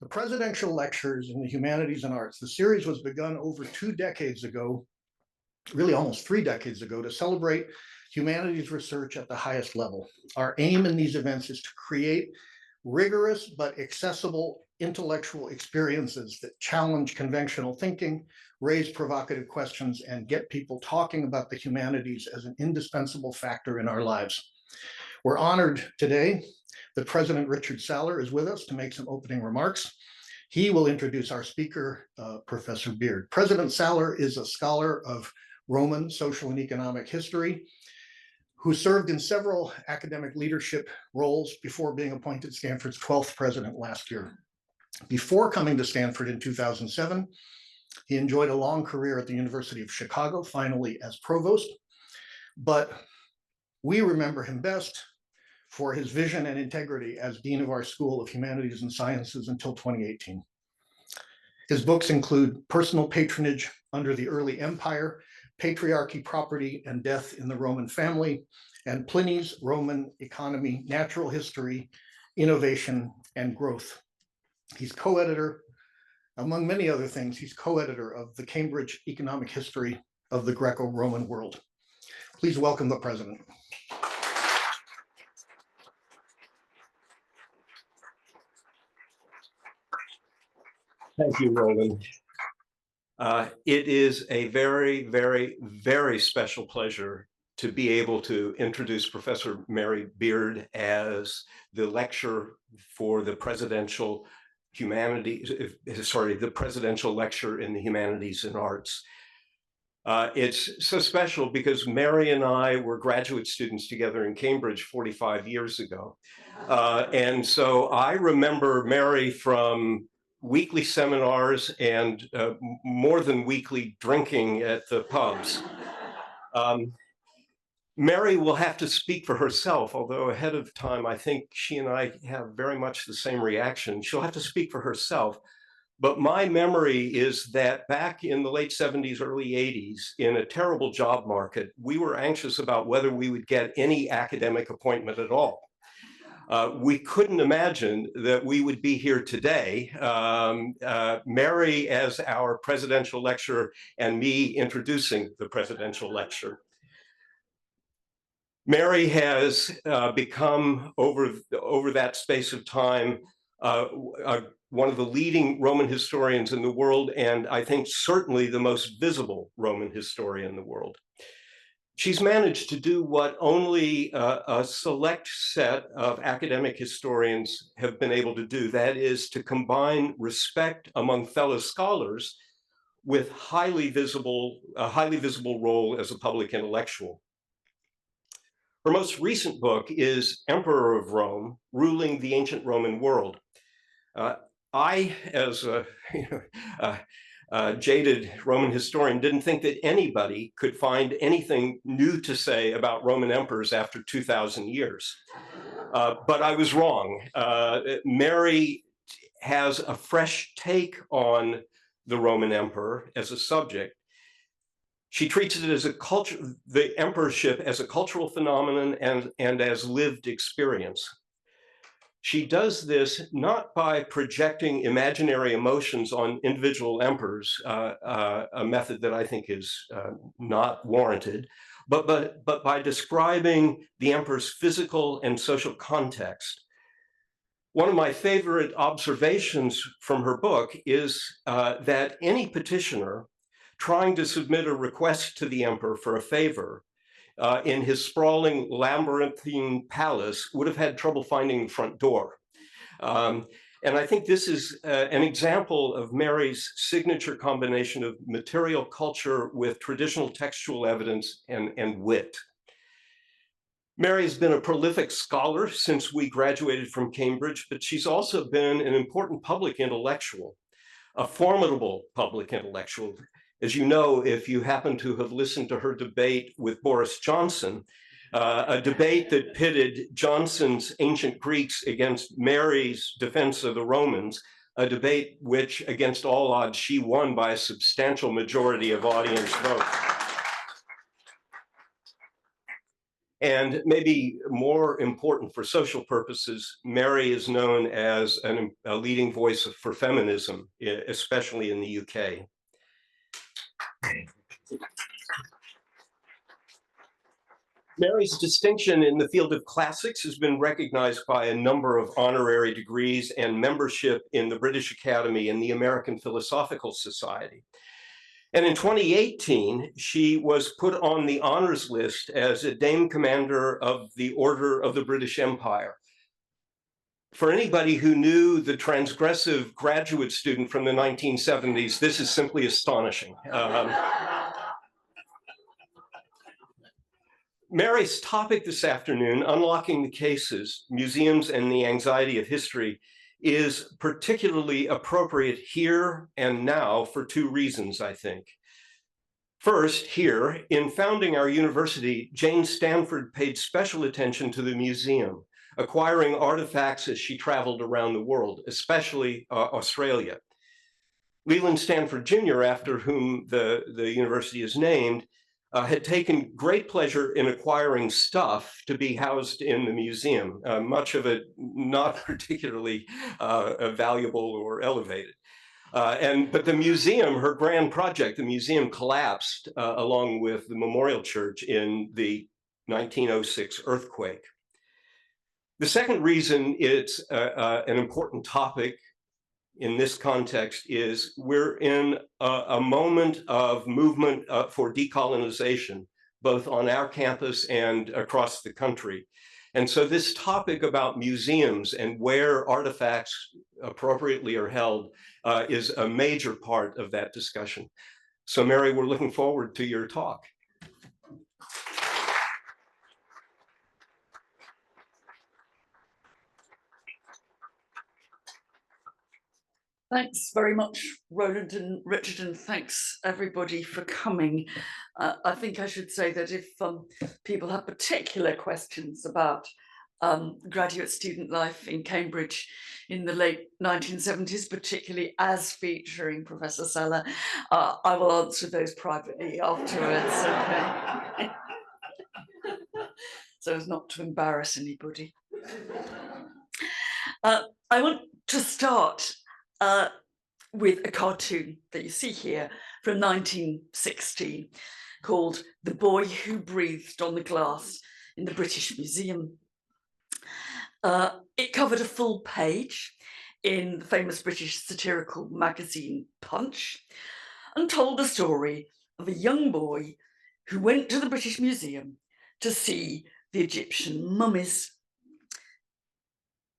The Presidential Lectures in the Humanities and Arts. The series was begun over 2 decades ago, really almost 3 decades ago, to celebrate humanities research at the highest level. Our aim in these events is to create rigorous but accessible intellectual experiences that challenge conventional thinking, raise provocative questions, and get people talking about the humanities as an indispensable factor in our lives. We're honored today that President Richard Saller is with us to make some opening remarks. He will introduce our speaker, Professor Beard. President Saller is a scholar of Roman social and economic history who served in several academic leadership roles before being appointed Stanford's 12th president last year. Before coming to Stanford in 2007, he enjoyed a long career at the University of Chicago, finally as provost, but we remember him best for his vision and integrity as dean of our School of Humanities and Sciences until 2018. His books include Personal Patronage Under the Early Empire, Patriarchy, Property, and Death in the Roman Family, and Pliny's Roman Economy, Natural History, Innovation, and Growth. He's co-editor, among many other things, he's co-editor of the Cambridge Economic History of the Greco-Roman World. Please welcome the president. Thank you, Roland. It is a very, very, very special pleasure to be able to introduce Professor Mary Beard as the lecturer for the Presidential the Presidential Lecture in the Humanities and Arts. It's so special because Mary and I were graduate students together in Cambridge 45 years ago. And so I remember Mary from weekly seminars and more than weekly drinking at the pubs. Mary will have to speak for herself, although ahead of time, I think she and I have very much the same reaction. She'll have to speak for herself. But my memory is that back in the late 70s, early 80s, in a terrible job market, we were anxious about whether we would get any academic appointment at all. We couldn't imagine that we would be here today, Mary as our presidential lecturer and me introducing the presidential lecture. Mary has become, over that space of time, one of the leading Roman historians in the world, and I think certainly the most visible Roman historian in the world. She's managed to do what only a select set of academic historians have been able to do. That is to combine respect among fellow scholars with a highly visible role as a public intellectual. Her most recent book is Emperor of Rome, Ruling the Ancient Roman World. I, as a jaded Roman historian, didn't think that anybody could find anything new to say about Roman emperors after 2,000 years. But I was wrong. Mary has a fresh take on the Roman emperor as a subject. She treats it as a culture, the emperorship as a cultural phenomenon and as lived experience. She does this not by projecting imaginary emotions on individual emperors, a method that I think is not warranted, but by describing the emperor's physical and social context. One of my favorite observations from her book is that any petitioner trying to submit a request to the emperor for a favor in his sprawling labyrinthine palace would have had trouble finding the front door. And I think this is an example of Mary's signature combination of material culture with traditional textual evidence and wit. Mary has been a prolific scholar since we graduated from Cambridge, but she's also been an important public intellectual, a formidable public intellectual. As you know, if you happen to have listened to her debate with Boris Johnson, a debate that pitted Johnson's ancient Greeks against Mary's defense of the Romans, a debate which, against all odds, she won by a substantial majority of audience vote. And maybe more important for social purposes, Mary is known as a leading voice for feminism, especially in the UK. Mary's distinction in the field of classics has been recognized by a number of honorary degrees and membership in the British Academy and the American Philosophical Society. And in 2018, she was put on the honors list as a Dame Commander of the Order of the British Empire. For anybody who knew the transgressive graduate student from the 1970s, this is simply astonishing. Mary's topic this afternoon, Unlocking the Cases, Museums and the Anxiety of History, is particularly appropriate here and now for two reasons, I think. First, here, in founding our university, Jane Stanford paid special attention to the museum, acquiring artifacts as she traveled around the world, especially Australia. Leland Stanford Jr., after whom the university is named, had taken great pleasure in acquiring stuff to be housed in the museum, much of it not particularly valuable or elevated. But the museum, her grand project, the museum collapsed along with the Memorial Church in the 1906 earthquake. The second reason it's an important topic in this context is we're in a moment of movement for decolonization, both on our campus and across the country. And so this topic about museums and where artifacts appropriately are held is a major part of that discussion. So Mary, we're looking forward to your talk. Thanks very much, Roland and Richard, and thanks everybody for coming. I think I should say that if people have particular questions about graduate student life in Cambridge in the late 1970s, particularly as featuring Professor Salla, I will answer those privately afterwards. Okay? So as not to embarrass anybody. I want to start with a cartoon that you see here from 1916 called The Boy Who Breathed on the Glass in the British Museum. It covered a full page in the famous British satirical magazine Punch and told the story of a young boy who went to the British Museum to see the Egyptian mummies.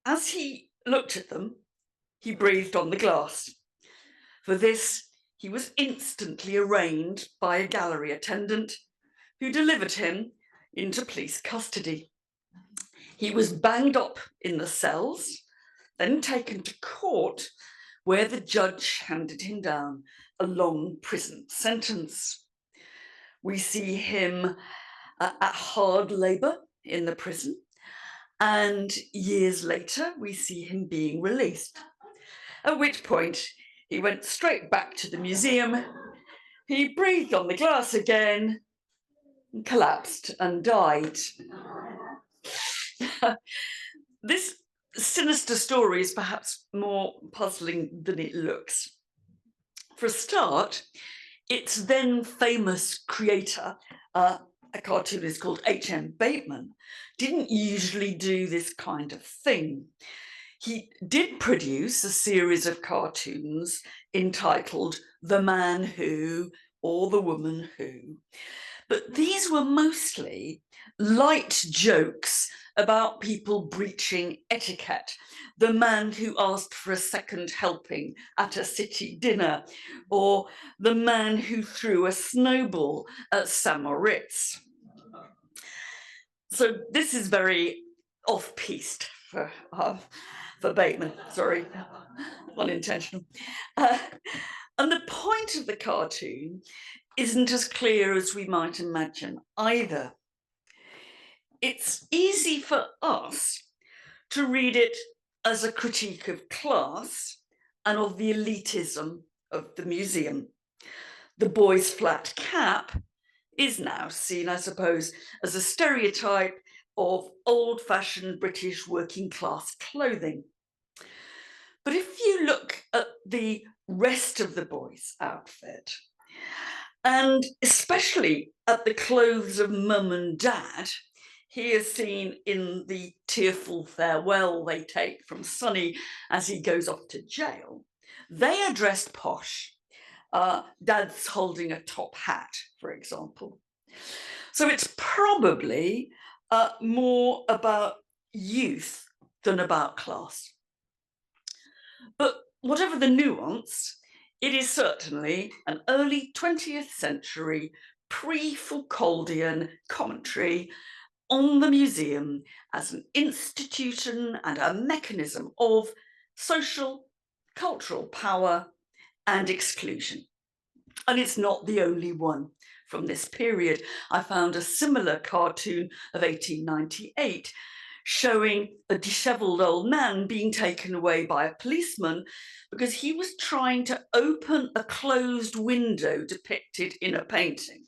As he looked at them, he breathed on the glass. For this, he was instantly arraigned by a gallery attendant who delivered him into police custody. He was banged up in the cells, then taken to court, where the judge handed him down a long prison sentence. We see him at hard labour in the prison, and years later, we see him being released. At which point, he went straight back to the museum. He breathed on the glass again, and collapsed and died. This sinister story is perhaps more puzzling than it looks. For a start, its then famous creator, a cartoonist called H.M. Bateman, didn't usually do this kind of thing. He did produce a series of cartoons entitled The Man Who or The Woman Who, but these were mostly light jokes about people breaching etiquette. The man who asked for a second helping at a city dinner, or the man who threw a snowball at St. Moritz. So this is very off-piste for Bateman, sorry, unintentional. And the point of the cartoon isn't as clear as we might imagine either. It's easy for us to read it as a critique of class and of the elitism of the museum. The boy's flat cap is now seen, I suppose, as a stereotype of old-fashioned British working class clothing. But if you look at the rest of the boy's outfit, and especially at the clothes of mum and dad, he is seen in the tearful farewell they take from Sonny as he goes off to jail. They are dressed posh. Dad's holding a top hat, for example. So it's probably more about youth than about class. But whatever the nuance, it is certainly an early 20th century pre-Foucauldian commentary on the museum as an institution and a mechanism of social, cultural power and exclusion. And it's not the only one from this period. I found a similar cartoon of 1898 showing a dishevelled old man being taken away by a policeman because he was trying to open a closed window depicted in a painting.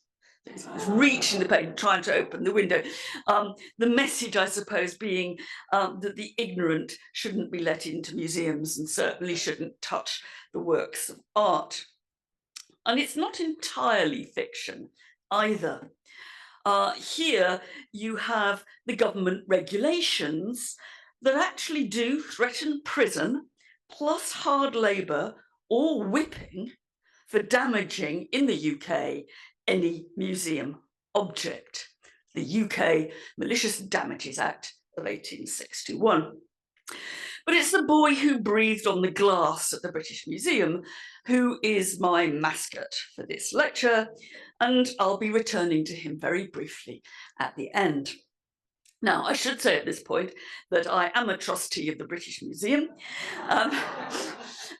He was reaching the painting, trying to open the window. The message, I suppose, being that the ignorant shouldn't be let into museums and certainly shouldn't touch the works of art. And it's not entirely fiction either. Here you have the government regulations that actually do threaten prison plus hard labour or whipping for damaging in the UK any museum object. The UK Malicious Damages Act of 1861. But it's the boy who breathed on the glass at the British Museum who is my mascot for this lecture, and I'll be returning to him very briefly at the end. Now, I should say at this point that I am a trustee of the British Museum,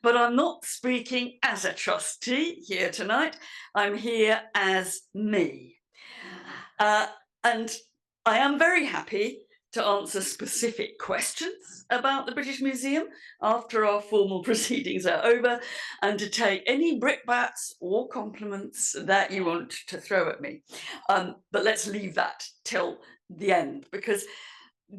but I'm not speaking as a trustee here tonight. I'm here as me. And I am very happy to answer specific questions about the British Museum after our formal proceedings are over, and to take any brickbats or compliments that you want to throw at me. But let's leave that till the end, because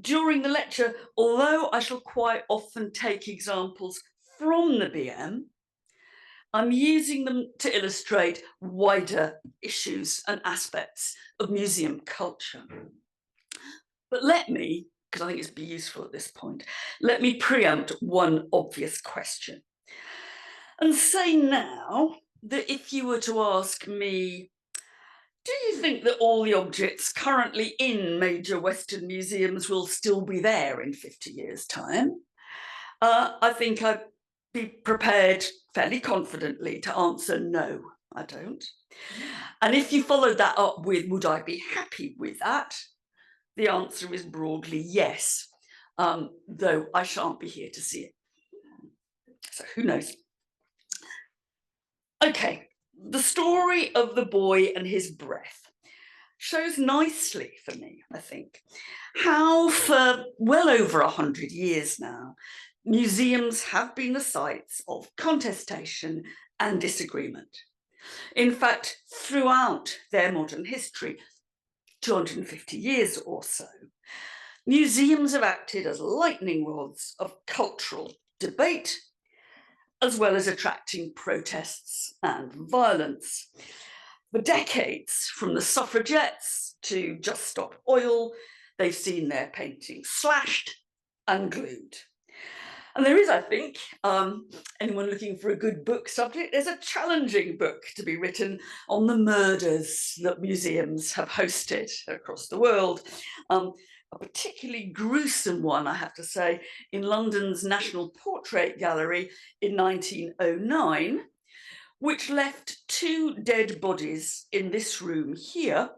during the lecture, although I shall quite often take examples from the BM, I'm using them to illustrate wider issues and aspects of museum culture. But let me, because I think it's useful at this point, let me preempt one obvious question and say now that if you were to ask me, do you think that all the objects currently in major Western museums will still be there in 50 years' time? I think I'd be prepared fairly confidently to answer no, I don't. And if you followed that up with, would I be happy with that? The answer is broadly yes, though I shan't be here to see it. So who knows? Okay, the story of the boy and his breath shows nicely for me, I think, how for well over 100 years now, museums have been the sites of contestation and disagreement. In fact, throughout their modern history, 250 years or so, museums have acted as lightning rods of cultural debate, as well as attracting protests and violence. For decades, from the suffragettes to Just Stop Oil, they've seen their paintings slashed and glued. And there is, I think, anyone looking for a good book subject, there's a challenging book to be written on the murders that museums have hosted across the world. A particularly gruesome one, I have to say, in London's National Portrait Gallery in 1909, which left 2 dead bodies in this room here,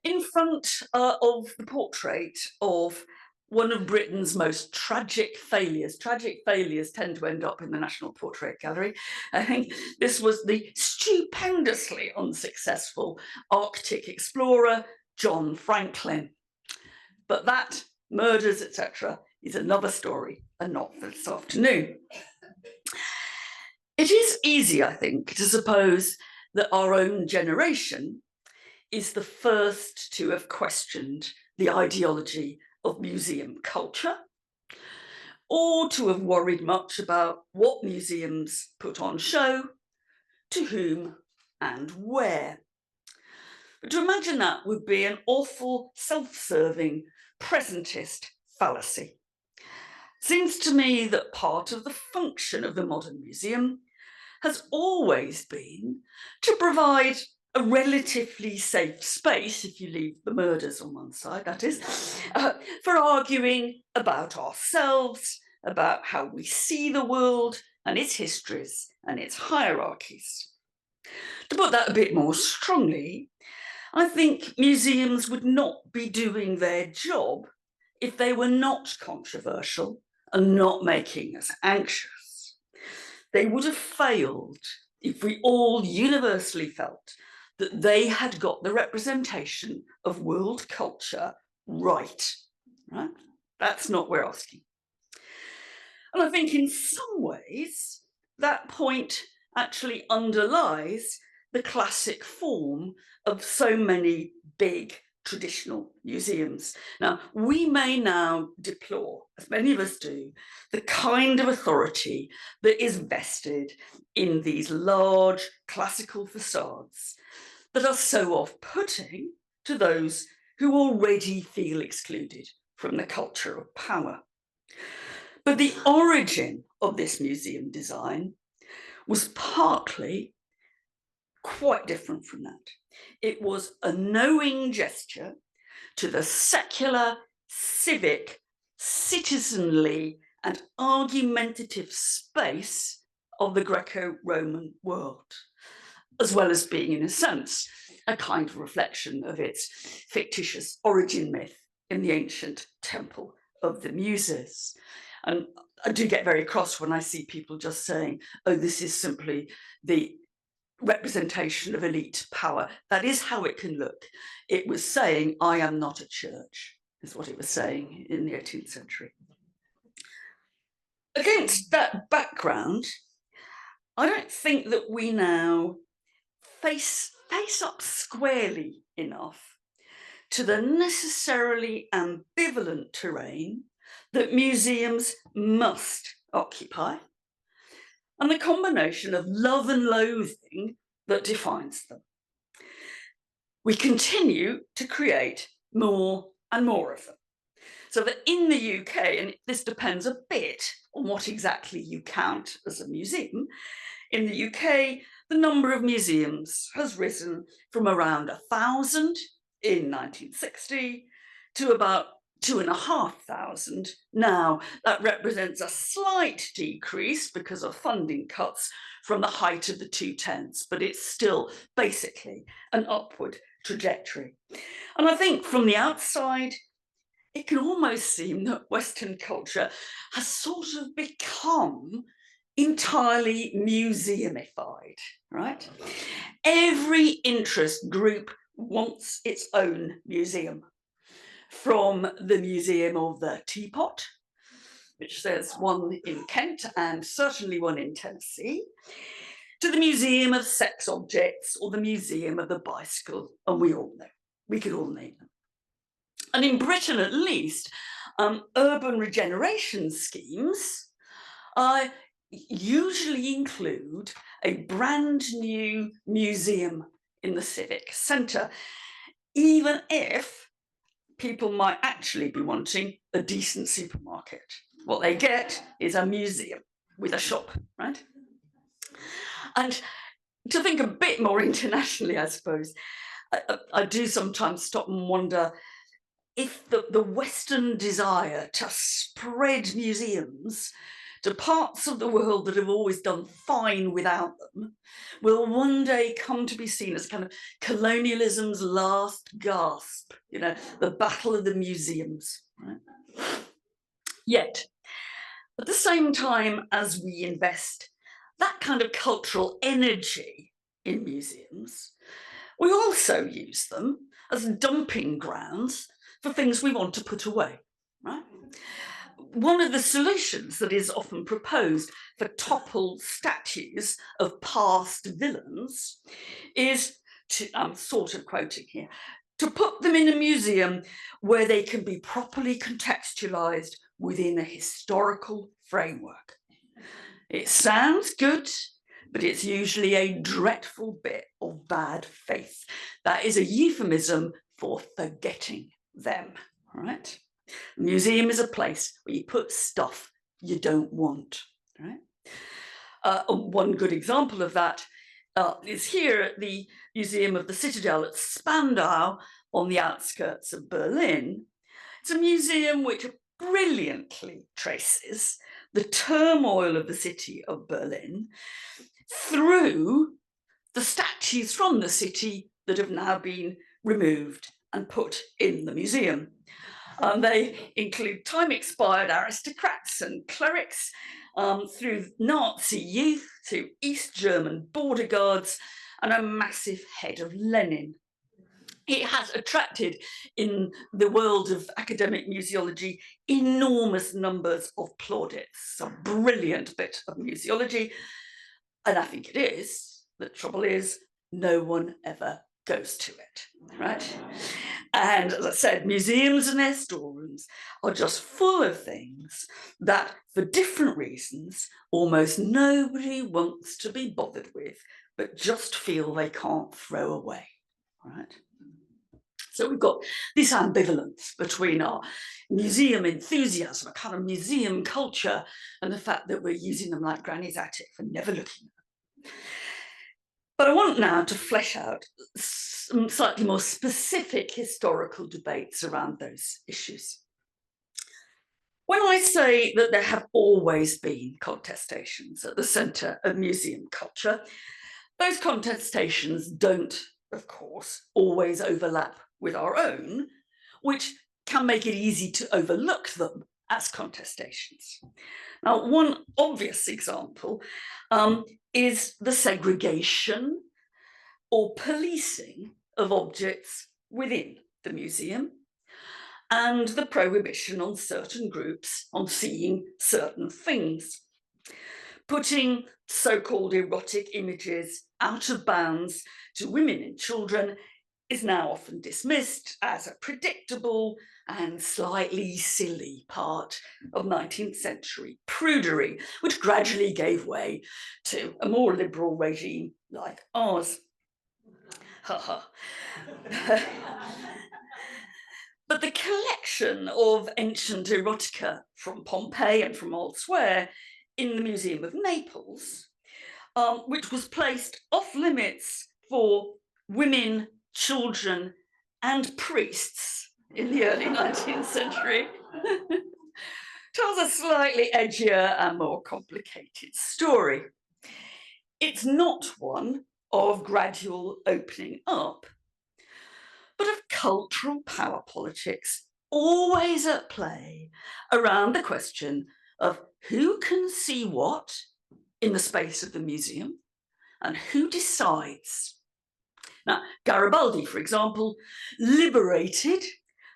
in front of the portrait of one of Britain's most tragic failures. Tragic failures tend to end up in the National Portrait Gallery. I think this was the stupendously unsuccessful Arctic explorer, John Franklin. But that, murders, etc., is another story and not for this afternoon. It is easy, I think, to suppose that our own generation is the first to have questioned the ideology of museum culture, or to have worried much about what museums put on show, to whom and where. But to imagine that would be an awful, self-serving, presentist fallacy. Seems to me that part of the function of the modern museum has always been to provide a relatively safe space, if you leave the murders on one side, that is, for arguing about ourselves, about how we see the world and its histories and its hierarchies. To put that a bit more strongly, I think museums would not be doing their job if they were not controversial and not making us anxious. They would have failed if we all universally felt that they had got the representation of world culture right. That's not what we're asking. And I think in some ways, that point actually underlies the classic form of so many big traditional museums. Now, we may now deplore, as many of us do, the kind of authority that is vested in these large classical facades that are so off-putting to those who already feel excluded from the culture of power. But the origin of this museum design was partly quite different from that. It was a knowing gesture to the secular, civic, citizenly, and argumentative space of the Greco-Roman world, as well as being, in a sense, a kind of reflection of its fictitious origin myth in the ancient temple of the Muses. And I do get very cross when I see people just saying, oh, this is simply the representation of elite power. That is how it can look. It was saying, I am not a church, is what it was saying in the 18th century. Against that background, I don't think that we now face up squarely enough to the necessarily ambivalent terrain that museums must occupy, and the combination of love and loathing that defines them. We continue to create more and more of them. So that in the UK, and this depends a bit on what exactly you count as a museum, in the UK, the number of museums has risen from around 1,000 in 1960 to about 2,500 now. That represents a slight decrease because of funding cuts from the height of the 2010s, but it's still basically an upward trajectory. And I think from the outside, it can almost seem that Western culture has sort of become entirely museumified, right? Every interest group wants its own museum, from the Museum of the Teapot, which there's one in Kent and certainly one in Tennessee, to the Museum of Sex Objects or the Museum of the Bicycle, and we could all name them. And in Britain, at least, urban regeneration schemes usually include a brand new museum in the civic centre, even if people might actually be wanting a decent supermarket. What they get is a museum with a shop, right? And to think a bit more internationally, I suppose, I do sometimes stop and wonder if the Western desire to spread museums to parts of the world that have always done fine without them will one day come to be seen as kind of colonialism's last gasp, you know, the battle of the museums, right? Yet, at the same time as we invest that kind of cultural energy in museums, we also use them as dumping grounds for things we want to put away, right? One of the solutions that is often proposed for toppled statues of past villains is I'm sort of quoting here, to put them in a museum where they can be properly contextualized within a historical framework. It sounds good, but it's usually a dreadful bit of bad faith. That is a euphemism for forgetting them, right? A museum is a place where you put stuff you don't want, right? One good example of that is here at the Museum of the Citadel at Spandau on the outskirts of Berlin. It's a museum which brilliantly traces the turmoil of the city of Berlin through the statues from the city that have now been removed and put in the museum. They include time-expired aristocrats and clerics, through Nazi youth, to East German border guards, and a massive head of Lenin. It has attracted, in the world of academic museology, enormous numbers of plaudits. A brilliant bit of museology, and I think it is. The trouble is, no one ever goes to it, right? And as I said, museums and their storerooms are just full of things that, for different reasons, almost nobody wants to be bothered with, but just feel they can't throw away, right? So we've got this ambivalence between our museum enthusiasm, a kind of museum culture, and the fact that we're using them like Granny's attic and never looking at them. But I want now to flesh out some slightly more specific historical debates around those issues. When I say that there have always been contestations at the centre of museum culture, those contestations don't, of course, always overlap with our own, which can make it easy to overlook them as contestations. Now, one obvious example is the segregation or policing of objects within the museum, and the prohibition on certain groups on seeing certain things. Putting so-called erotic images out of bounds to women and children is now often dismissed as a predictable and slightly silly part of 19th century prudery, which gradually gave way to a more liberal regime like ours. But the collection of ancient erotica from Pompeii and from elsewhere in the Museum of Naples, which was placed off limits for women, children, and priests in the early 19th century, tells a slightly edgier and more complicated story. It's not one of gradual opening up, but of cultural power politics always at play around the question of who can see what in the space of the museum and who decides. Now, Garibaldi, for example, liberated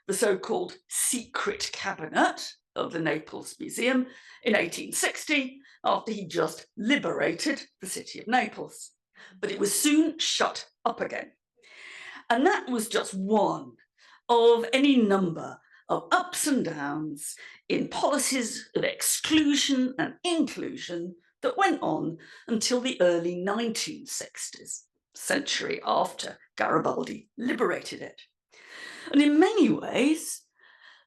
the so-called secret cabinet of the Naples Museum in 1860 after he just liberated the city of Naples. But it was soon shut up again. And that was just one of any number of ups and downs in policies of exclusion and inclusion that went on until the early 1960s, century after Garibaldi liberated it. And in many ways,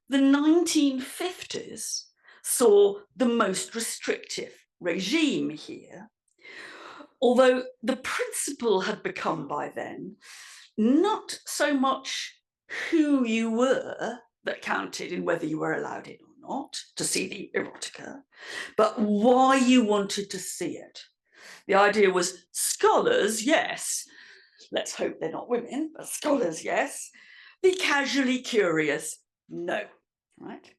the 1950s saw the most restrictive regime here, although the principle had become by then not so much who you were that counted in whether you were allowed in or not to see the erotica, but why you wanted to see it. The idea was scholars, yes, let's hope they're not women, but scholars, yes, be casually curious, no, right?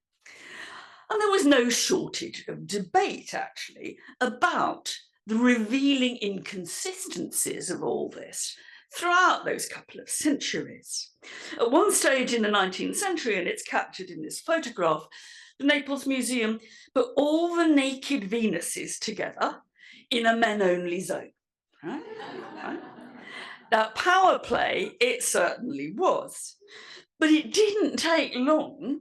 And there was no shortage of debate, actually, about the revealing inconsistencies of all this throughout those couple of centuries. At one stage in the 19th century, and it's captured in this photograph, the Naples Museum put all the naked Venuses together in a men-only zone. Right? Now, power play, it certainly was, but it didn't take long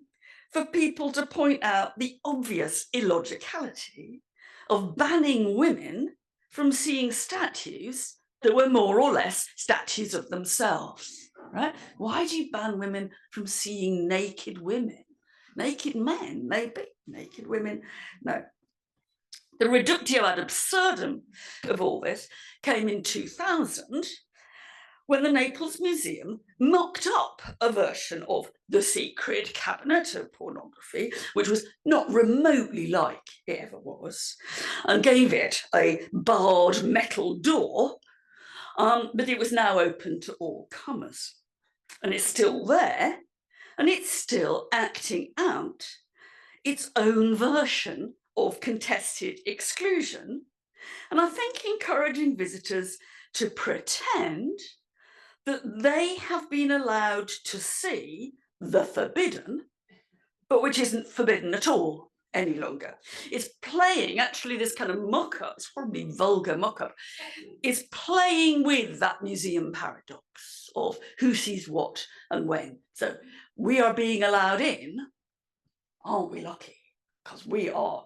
for people to point out the obvious illogicality of banning women from seeing statues that were more or less statues of themselves, right? Why do you ban women from seeing naked women? Naked men, maybe, naked women, no. The reductio ad absurdum of all this came in 2000, when the Naples Museum mocked up a version of the secret cabinet of pornography, which was not remotely like it ever was, and gave it a barred metal door, but it was now open to all comers. And it's still there, and it's still acting out its own version of contested exclusion, and I think encouraging visitors to pretend that they have been allowed to see the forbidden, but which isn't forbidden at all any longer. It's playing, actually, this kind of mock-up, it's probably vulgar mock-up, is playing with that museum paradox of who sees what and when. So we are being allowed in, aren't we lucky? Because we are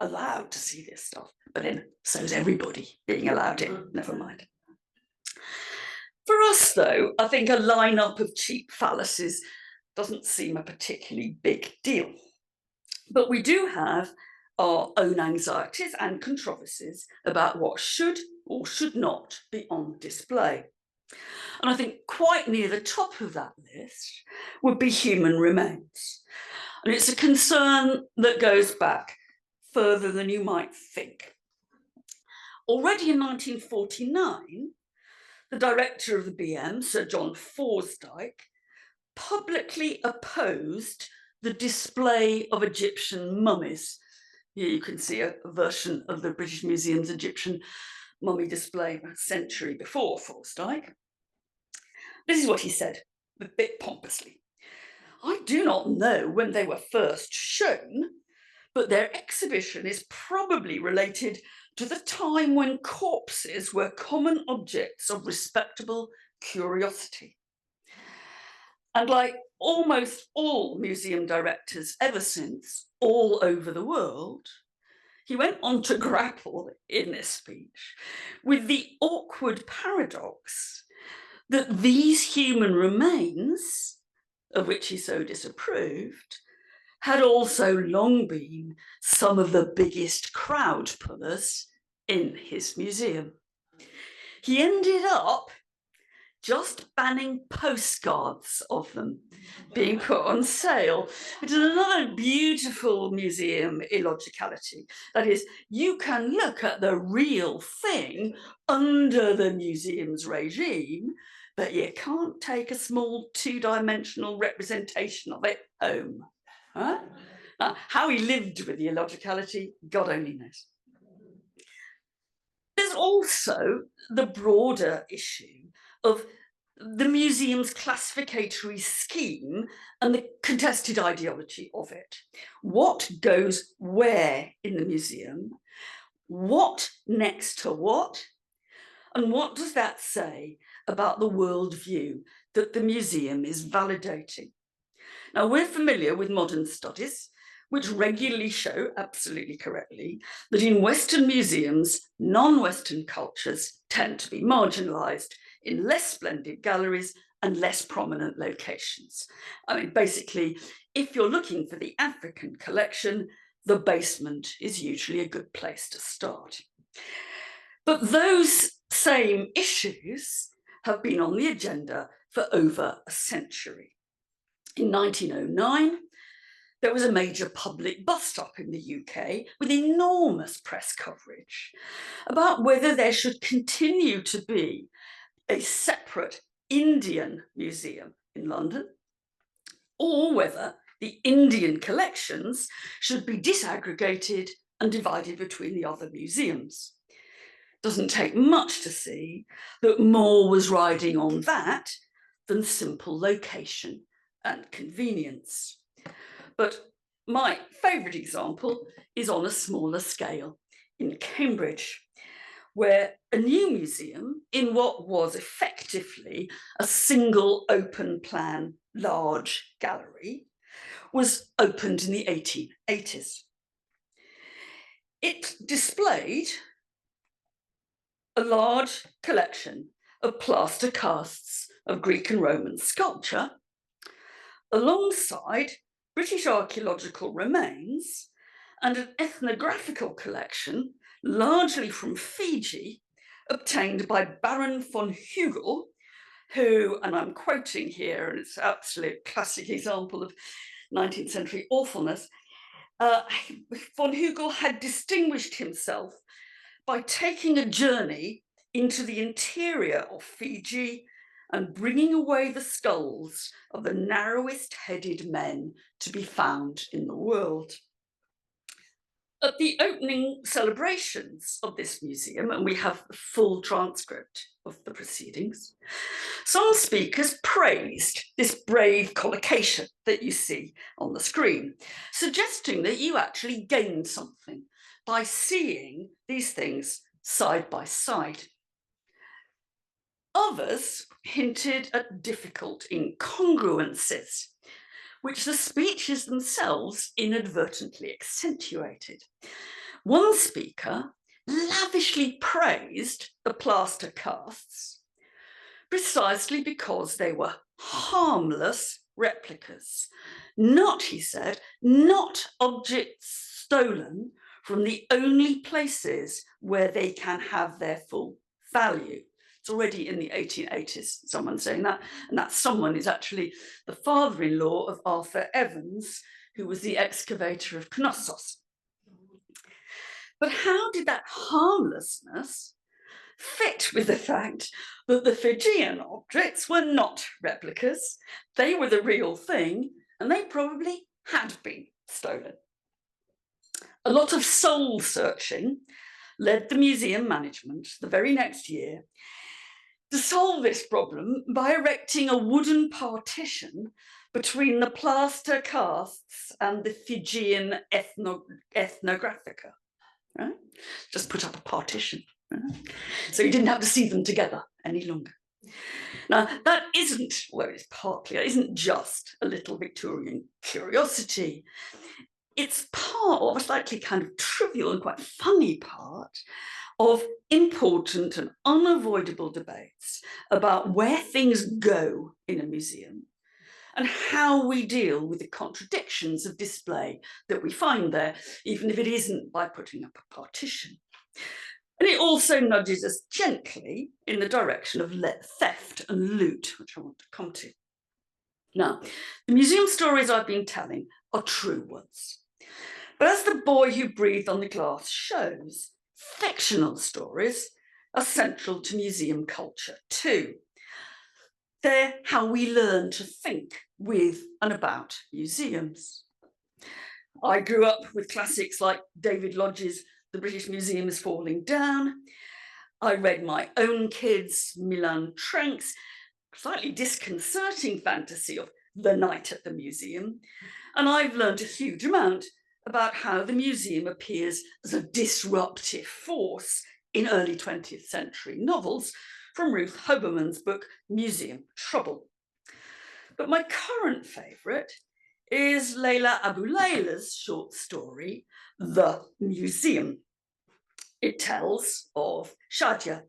allowed to see this stuff, but then so is everybody being allowed in, never mind. For us, though, I think a lineup of cheap fallacies doesn't seem a particularly big deal. But we do have our own anxieties and controversies about what should or should not be on display. And I think quite near the top of that list would be human remains. And it's a concern that goes back further than you might think. Already in 1949, the director of the BM, Sir John Forsdyke, publicly opposed the display of Egyptian mummies. Here you can see a version of the British Museum's Egyptian mummy display a century before Forsdyke. This is what he said, a bit pompously. I do not know when they were first shown, but their exhibition is probably related to the time when corpses were common objects of respectable curiosity. And like almost all museum directors ever since, all over the world, he went on to grapple in this speech with the awkward paradox that these human remains, of which he so disapproved, had also long been some of the biggest crowd pullers in his museum. He ended up just banning postcards of them being put on sale, which is another beautiful museum illogicality. That is, you can look at the real thing under the museum's regime, but you can't take a small two-dimensional representation of it home. Huh? How he lived with the illogicality, God only knows. There's also the broader issue of the museum's classificatory scheme and the contested ideology of it. What goes where in the museum? What next to what? And what does that say about the worldview that the museum is validating? Now, we're familiar with modern studies, which regularly show, absolutely correctly, that in Western museums, non-Western cultures tend to be marginalized in less splendid galleries and less prominent locations. I mean, basically, if you're looking for the African collection, the basement is usually a good place to start. But those same issues have been on the agenda for over a century. In 1909, there was a major public bust-up in the UK with enormous press coverage about whether there should continue to be a separate Indian museum in London, or whether the Indian collections should be disaggregated and divided between the other museums. Doesn't take much to see that more was riding on that than simple location and convenience. But my favourite example is on a smaller scale in Cambridge, where a new museum in what was effectively a single open plan large gallery was opened in the 1880s. It displayed a large collection of plaster casts of Greek and Roman sculpture, alongside British archaeological remains and an ethnographical collection, largely from Fiji, obtained by Baron von Hugel, who, and I'm quoting here, and it's an absolute classic example of 19th century awfulness, von Hugel had distinguished himself by taking a journey into the interior of Fiji and bringing away the skulls of the narrowest headed men to be found in the world. At the opening celebrations of this museum, and we have a full transcript of the proceedings, some speakers praised this brave collocation that you see on the screen, suggesting that you actually gained something by seeing these things side by side. Others hinted at difficult incongruences, which the speeches themselves inadvertently accentuated. One speaker lavishly praised the plaster casts precisely because they were harmless replicas, not, he said, not objects stolen from the only places where they can have their full value. It's already in the 1880s, someone saying that, and that someone is actually the father-in-law of Arthur Evans, who was the excavator of Knossos. But how did that harmlessness fit with the fact that the Fijian objects were not replicas? They were the real thing, and they probably had been stolen. A lot of soul searching led the museum management the very next year to solve this problem by erecting a wooden partition between the plaster casts and the Fijian ethnographica. Right? Just put up a partition. Right? So you didn't have to see them together any longer. Now, that isn't, well, it's partly, it isn't just a little Victorian curiosity. It's part of a slightly kind of trivial and quite funny part of important and unavoidable debates about where things go in a museum and how we deal with the contradictions of display that we find there, even if it isn't by putting up a partition. And it also nudges us gently in the direction of theft and loot, which I want to come to. Now, the museum stories I've been telling are true ones. But as the boy who breathed on the glass shows, fictional stories are central to museum culture too. They're how we learn to think with and about museums. I grew up with classics like David Lodge's The British Museum is Falling Down. I read my own kids' Milan Trenk's slightly disconcerting fantasy of The Night at the Museum. And I've learned a huge amount about how the museum appears as a disruptive force in early 20th century novels from Ruth Hoberman's book, Museum Trouble. But my current favourite is Leila Abouleila's short story, The Museum. It tells of Shadia,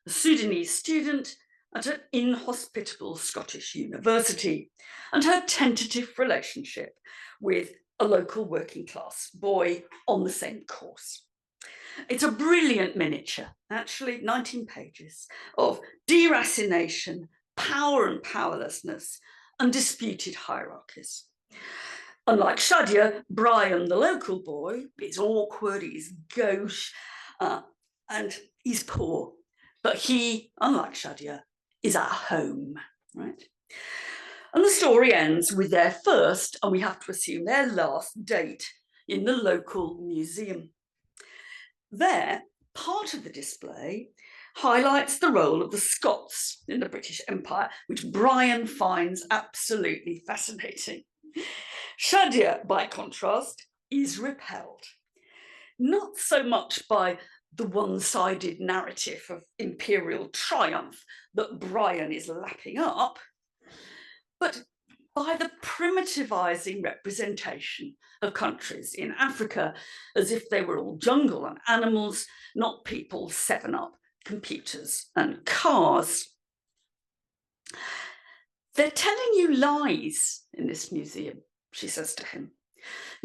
a Sudanese student at an inhospitable Scottish university, and her tentative relationship with a local working class boy on the same course. It's a brilliant miniature, actually 19 pages, of deracination, power and powerlessness, and disputed hierarchies. Unlike Shadia, Brian, the local boy, is awkward, he's gauche, and he's poor. But he, unlike Shadia, is at home, right? And the story ends with their first, and we have to assume their last date in the local museum. There, part of the display highlights the role of the Scots in the British Empire, which Brian finds absolutely fascinating. Shadia, by contrast, is repelled, not so much by the one-sided narrative of imperial triumph that Brian is lapping up, but by the primitivizing representation of countries in Africa as if they were all jungle and animals, not people, 7-Up, computers and cars. They're telling you lies in this museum, she says to him,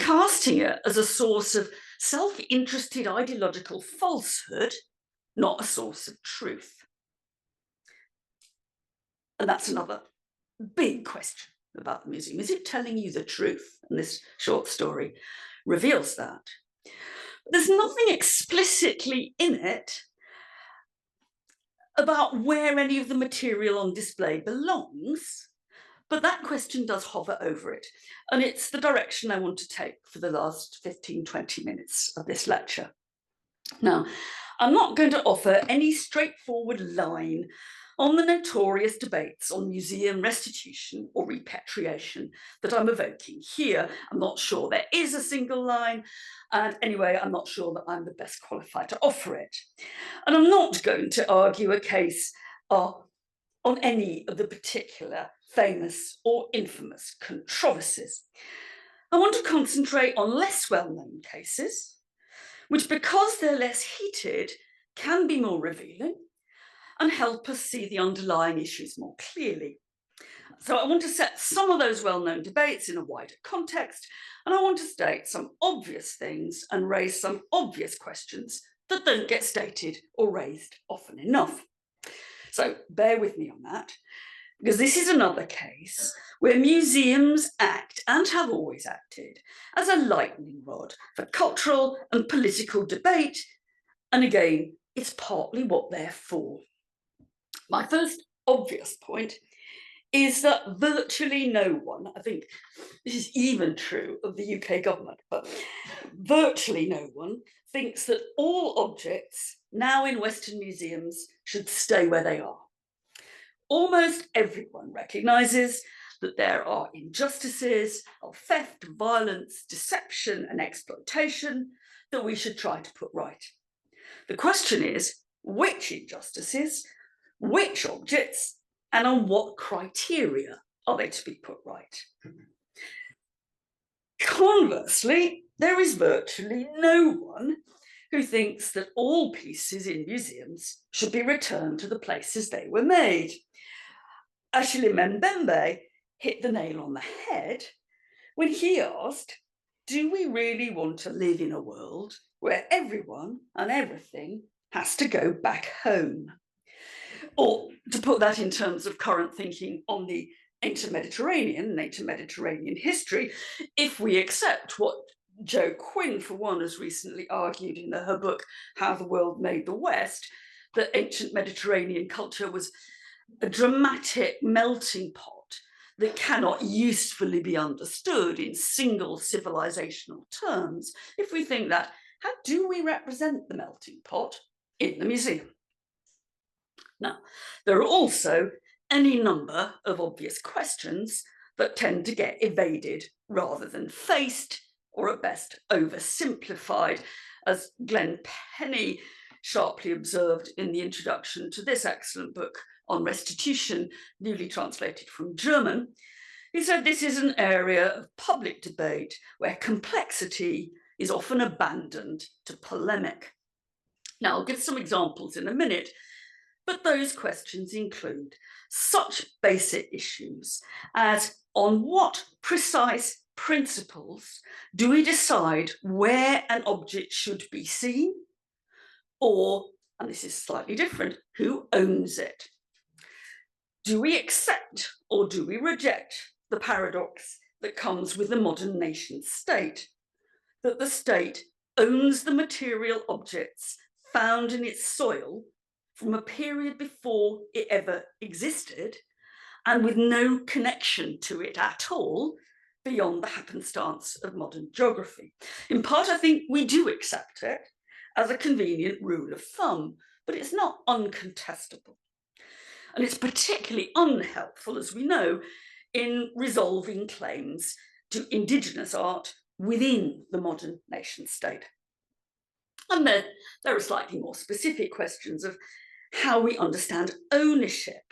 casting it as a source of self-interested ideological falsehood, not a source of truth. And that's another big question about the museum. Is it telling you the truth? And this short story reveals that. There's nothing explicitly in it about where any of the material on display belongs, but that question does hover over it. And it's the direction I want to take for the last 15, 20 minutes of this lecture. Now, I'm not going to offer any straightforward line on the notorious debates on museum restitution or repatriation that I'm evoking here. I'm not sure there is a single line, and anyway, I'm not sure that I'm the best qualified to offer it. And I'm not going to argue a case on any of the particular famous or infamous controversies. I want to concentrate on less well-known cases, which, because they're less heated, can be more revealing and help us see the underlying issues more clearly. So I want to set some of those well-known debates in a wider context, and I want to state some obvious things and raise some obvious questions that don't get stated or raised often enough. So bear with me on that, because this is another case where museums act, and have always acted, as a lightning rod for cultural and political debate, and again, it's partly what they're for. My first obvious point is that virtually no one, I think this is even true of the UK government, but virtually no one thinks that all objects now in Western museums should stay where they are. Almost everyone recognises that there are injustices of theft, violence, deception and exploitation that we should try to put right. The question is, which injustices, which objects, and on what criteria are they to be put right? Conversely, there is virtually no one who thinks that all pieces in museums should be returned to the places they were made. Achille Mbembe hit the nail on the head when he asked, do we really want to live in a world where everyone and everything has to go back home? Or to put that in terms of current thinking on the ancient Mediterranean history, if we accept what Jo Quinn, for one, has recently argued in her book, How the World Made the West, that ancient Mediterranean culture was a dramatic melting pot that cannot usefully be understood in single civilizational terms. If we think that, how do we represent the melting pot in the museum? Now, there are also any number of obvious questions that tend to get evaded rather than faced, or at best oversimplified, as Glenn Penny sharply observed in the introduction to this excellent book on restitution, newly translated from German. He said this is an area of public debate where complexity is often abandoned to polemic. Now, I'll give some examples in a minute, but those questions include such basic issues as on what precise principles do we decide where an object should be seen, or, and this is slightly different, who owns it? Do we accept or do we reject the paradox that comes with the modern nation state, that the state owns the material objects found in its soil from a period before it ever existed, and with no connection to it at all beyond the happenstance of modern geography? In part, I think we do accept it as a convenient rule of thumb, but it's not uncontestable. And it's particularly unhelpful, as we know, in resolving claims to indigenous art within the modern nation state. And then there are slightly more specific questions of how we understand ownership.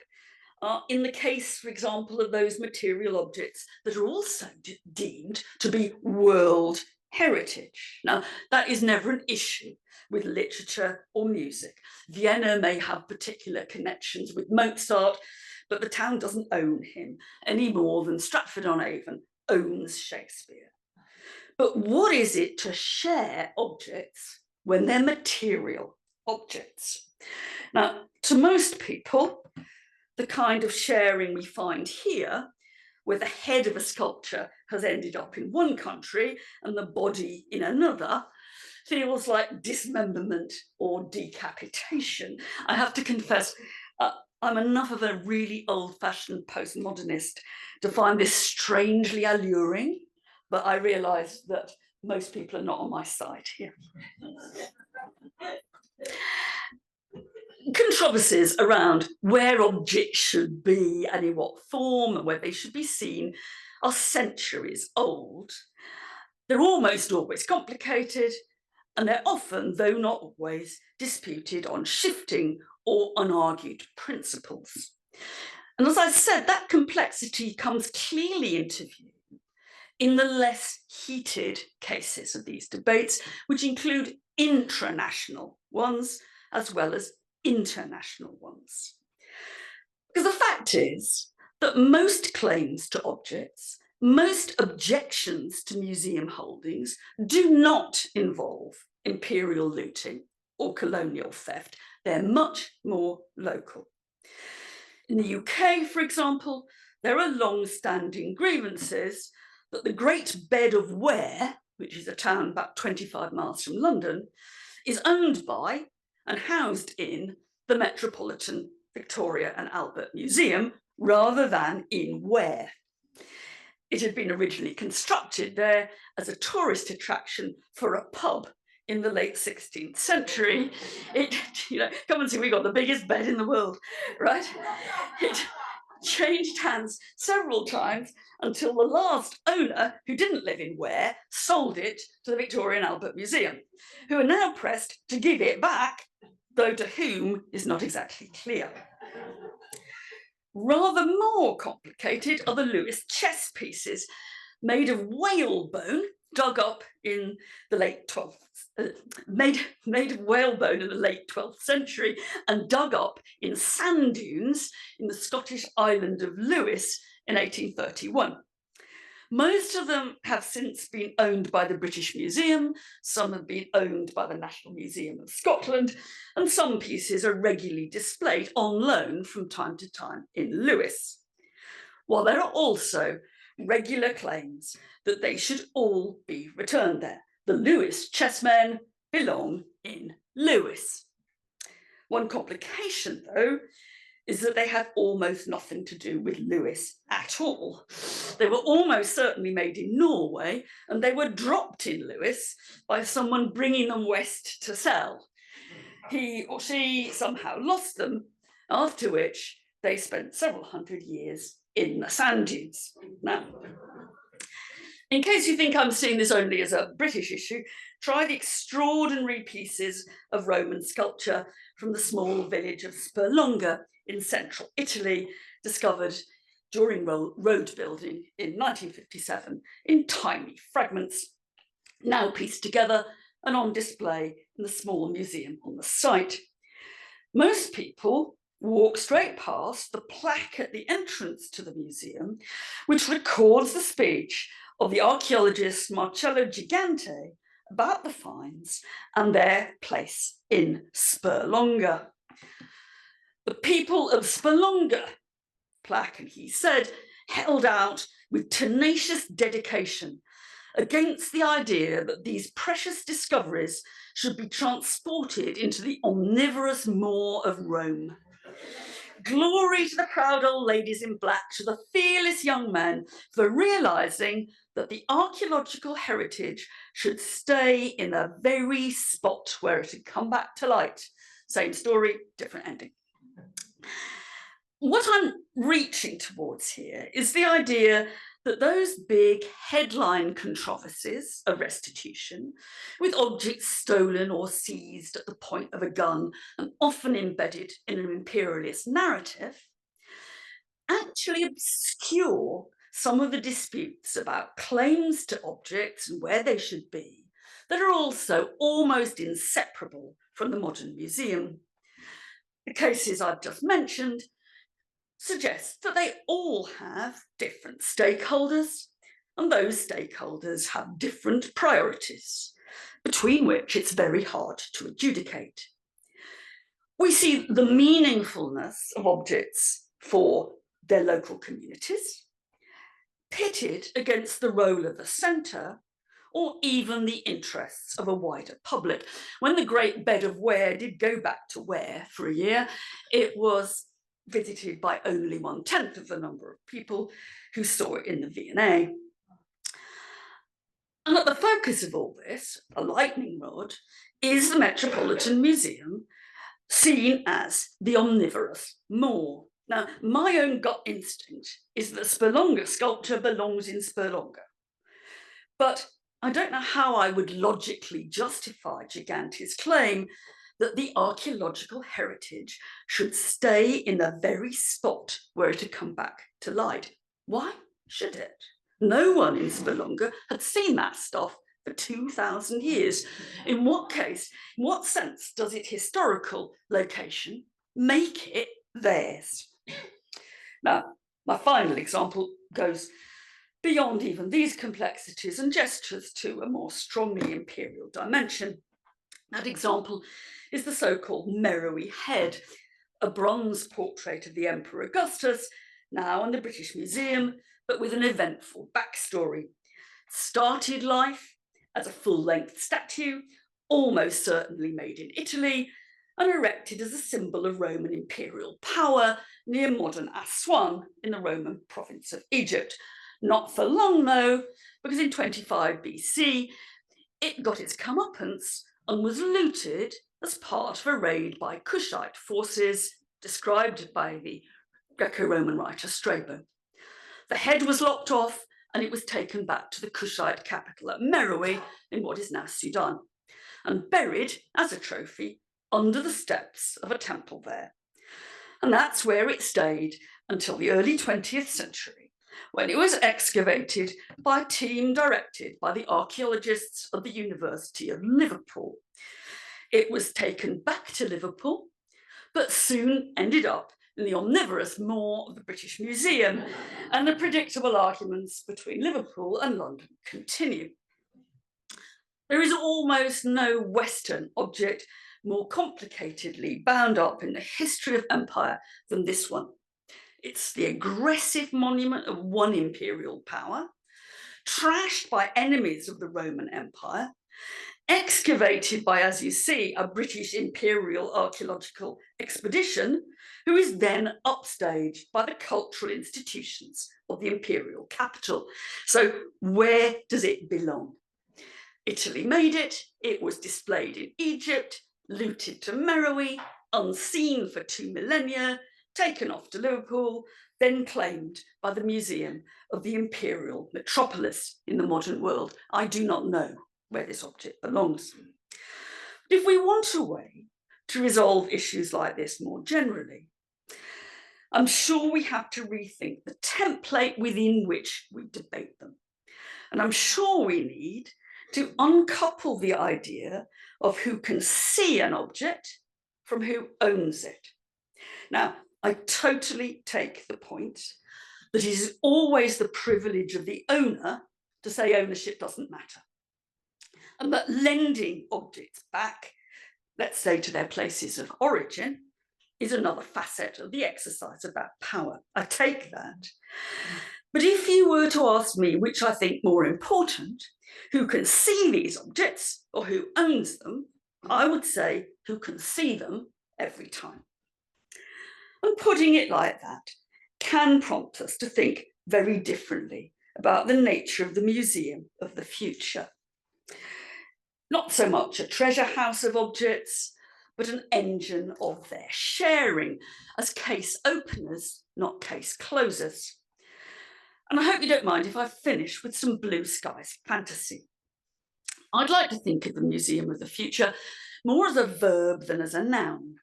In the case, for example, of those material objects that are also deemed to be world heritage. Now, that is never an issue with literature or music. Vienna may have particular connections with Mozart, but the town doesn't own him any more than Stratford-on-Avon owns Shakespeare. But what is it to share objects when they're material objects? Now, to most people, the kind of sharing we find here, where the head of a sculpture has ended up in one country and the body in another, feels like dismemberment or decapitation. I have to confess, I'm enough of a really old-fashioned postmodernist to find this strangely alluring, but I realise that most people are not on my side here. Controversies around where objects should be and in what form and where they should be seen are centuries old. They're almost always complicated, and they're often, though not always, disputed on shifting or unargued principles. And as I said, that complexity comes clearly into view in the less heated cases of these debates, which include intranational ones as well as international ones. Because the fact is that most claims to objects, most objections to museum holdings do not involve imperial looting or colonial theft. They're much more local. In the UK, for example, there are long-standing grievances that the Great Bed of Ware, which is a town about 25 miles from London, is owned by and housed in the Metropolitan Victoria and Albert Museum rather than in Ware. It had been originally constructed there as a tourist attraction for a pub in the late 16th century. It, come and see, we got the biggest bed in the world, right? It changed hands several times until the last owner, who didn't live in Ware, sold it to the Victoria and Albert Museum, who are now pressed to give it back, though to whom is not exactly clear. Rather more complicated are the Lewis chess pieces, made of whalebone, dug up in the late 12th, made of whalebone in the late 12th century and dug up in sand dunes in the Scottish island of Lewis in 1831. Most of them have since been owned by the British Museum, some have been owned by the National Museum of Scotland, and some pieces are regularly displayed on loan from time to time in Lewis. While there are also regular claims that they should all be returned there. The Lewis chessmen belong in Lewis. One complication, though, is that they have almost nothing to do with Lewis at all. They were almost certainly made in Norway, and they were dropped in Lewis by someone bringing them west to sell. He or she somehow lost them, after which they spent several hundred years in the sand dunes. Now, in case you think I'm seeing this only as a British issue, try the extraordinary pieces of Roman sculpture from the small village of Sperlonga in central Italy, discovered during road building in 1957 in tiny fragments, now pieced together and on display in the small museum on the site. Most people walk straight past the plaque at the entrance to the museum, which records the speech of the archaeologist Marcello Gigante about the finds and their place in Sperlonga. The people of Sperlonga, plaque, and he said, held out with tenacious dedication against the idea that these precious discoveries should be transported into the omnivorous maw of Rome. Glory to the proud old ladies in black, to the fearless young men for realizing that the archaeological heritage should stay in the very spot where it had come back to light. Same story, different ending. What I'm reaching towards here is the idea that those big headline controversies of restitution, with objects stolen or seized at the point of a gun and often embedded in an imperialist narrative, actually obscure some of the disputes about claims to objects and where they should be that are also almost inseparable from the modern museum. The cases I've just mentioned suggest that they all have different stakeholders, and those stakeholders have different priorities, between which it's very hard to adjudicate. We see the meaningfulness of objects for their local communities pitted against the role of the centre or even the interests of a wider public. When the Great Bed of Ware did go back to Ware for a year, it was visited by only 1/10 of the number of people who saw it in the V&A. And at the focus of all this, a lightning rod, is the Metropolitan Museum, seen as the omnivorous Moor. Now, my own gut instinct is that Spurlonger sculpture belongs in Spurlonger. But I don't know how I would logically justify Giganti's claim that the archaeological heritage should stay in the very spot where it had come back to light. Why should it? No one in Spurlonger had seen that stuff for 2,000 years. In what sense does its historical location make it theirs? Now, my final example goes beyond even these complexities and gestures to a more strongly imperial dimension. That example is the so-called Meroe head, a bronze portrait of the Emperor Augustus, now in the British Museum, but with an eventful backstory. Started life as a full-length statue, almost certainly made in Italy, and erected as a symbol of Roman imperial power near modern Aswan in the Roman province of Egypt. Not for long though, because in 25 BC, it got its comeuppance and was looted as part of a raid by Kushite forces described by the Greco-Roman writer Strabo. The head was locked off and it was taken back to the Kushite capital at Meroe in what is now Sudan, and buried as a trophy under the steps of a temple there. And that's where it stayed until the early 20th century, when it was excavated by a team directed by the archaeologists of the University of Liverpool. It was taken back to Liverpool, but soon ended up in the omnivorous Moor of the British Museum, and the predictable arguments between Liverpool and London continue. There is almost no Western object more complicatedly bound up in the history of empire than this one. It's the aggressive monument of one imperial power, trashed by enemies of the Roman Empire, excavated by, as you see, a British imperial archaeological expedition, who is then upstaged by the cultural institutions of the imperial capital. So where does it belong? Italy made it, it was displayed in Egypt, looted to Meroe, unseen for 2 millennia, taken off to Liverpool, then claimed by the Museum of the Imperial Metropolis in the modern world. I do not know where this object belongs. But if we want a way to resolve issues like this more generally, I'm sure we have to rethink the template within which we debate them. And I'm sure we need to uncouple the idea of who can see an object from who owns it. Now, I totally take the point that it is always the privilege of the owner to say ownership doesn't matter. And that lending objects back, let's say to their places of origin, is another facet of the exercise of that power. I take that. But if you were to ask me which I think more important, who can see these objects or who owns them, I would say who can see them every time. And putting it like that can prompt us to think very differently about the nature of the museum of the future. Not so much a treasure house of objects, but an engine of their sharing as case openers, not case closers. And I hope you don't mind if I finish with some blue skies fantasy. I'd like to think of the Museum of the Future more as a verb than as a noun,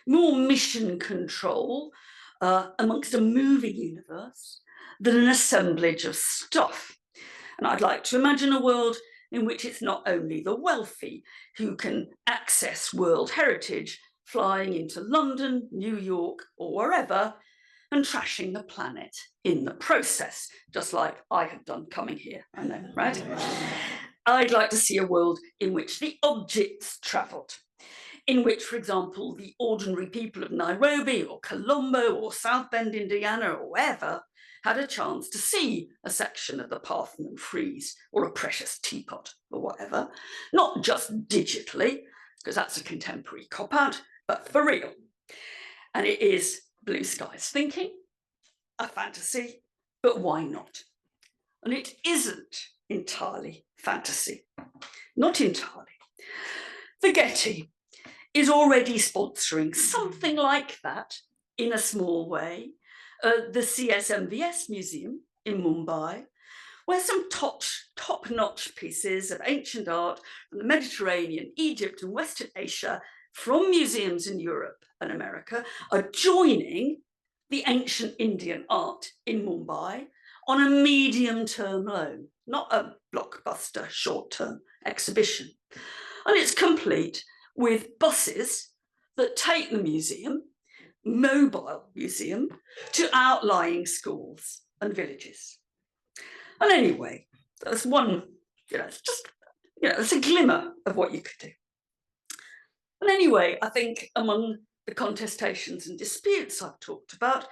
more mission control amongst a moving universe than an assemblage of stuff. And I'd like to imagine a world in which it's not only the wealthy who can access world heritage, flying into London, New York, or wherever, and trashing the planet in the process, just like I have done coming here, I know, right? I'd like to see a world in which the objects travelled, in which, for example, the ordinary people of Nairobi or Colombo or South Bend, Indiana, or wherever, had a chance to see a section of the Parthenon frieze or a precious teapot or whatever, not just digitally, because that's a contemporary cop-out, but for real. And it is blue skies thinking, a fantasy, but why not? And it isn't entirely fantasy, not entirely. The Getty is already sponsoring something like that in a small way, the CSMVS Museum in Mumbai, where some top-notch pieces of ancient art from the Mediterranean, Egypt and Western Asia from museums in Europe and America are joining the ancient Indian art in Mumbai on a medium-term loan, not a blockbuster short-term exhibition. And it's complete with buses that take the museum, mobile museum, to outlying schools and villages. And anyway, there's one, it's just, it's a glimmer of what you could do. And anyway, I think among the contestations and disputes I've talked about,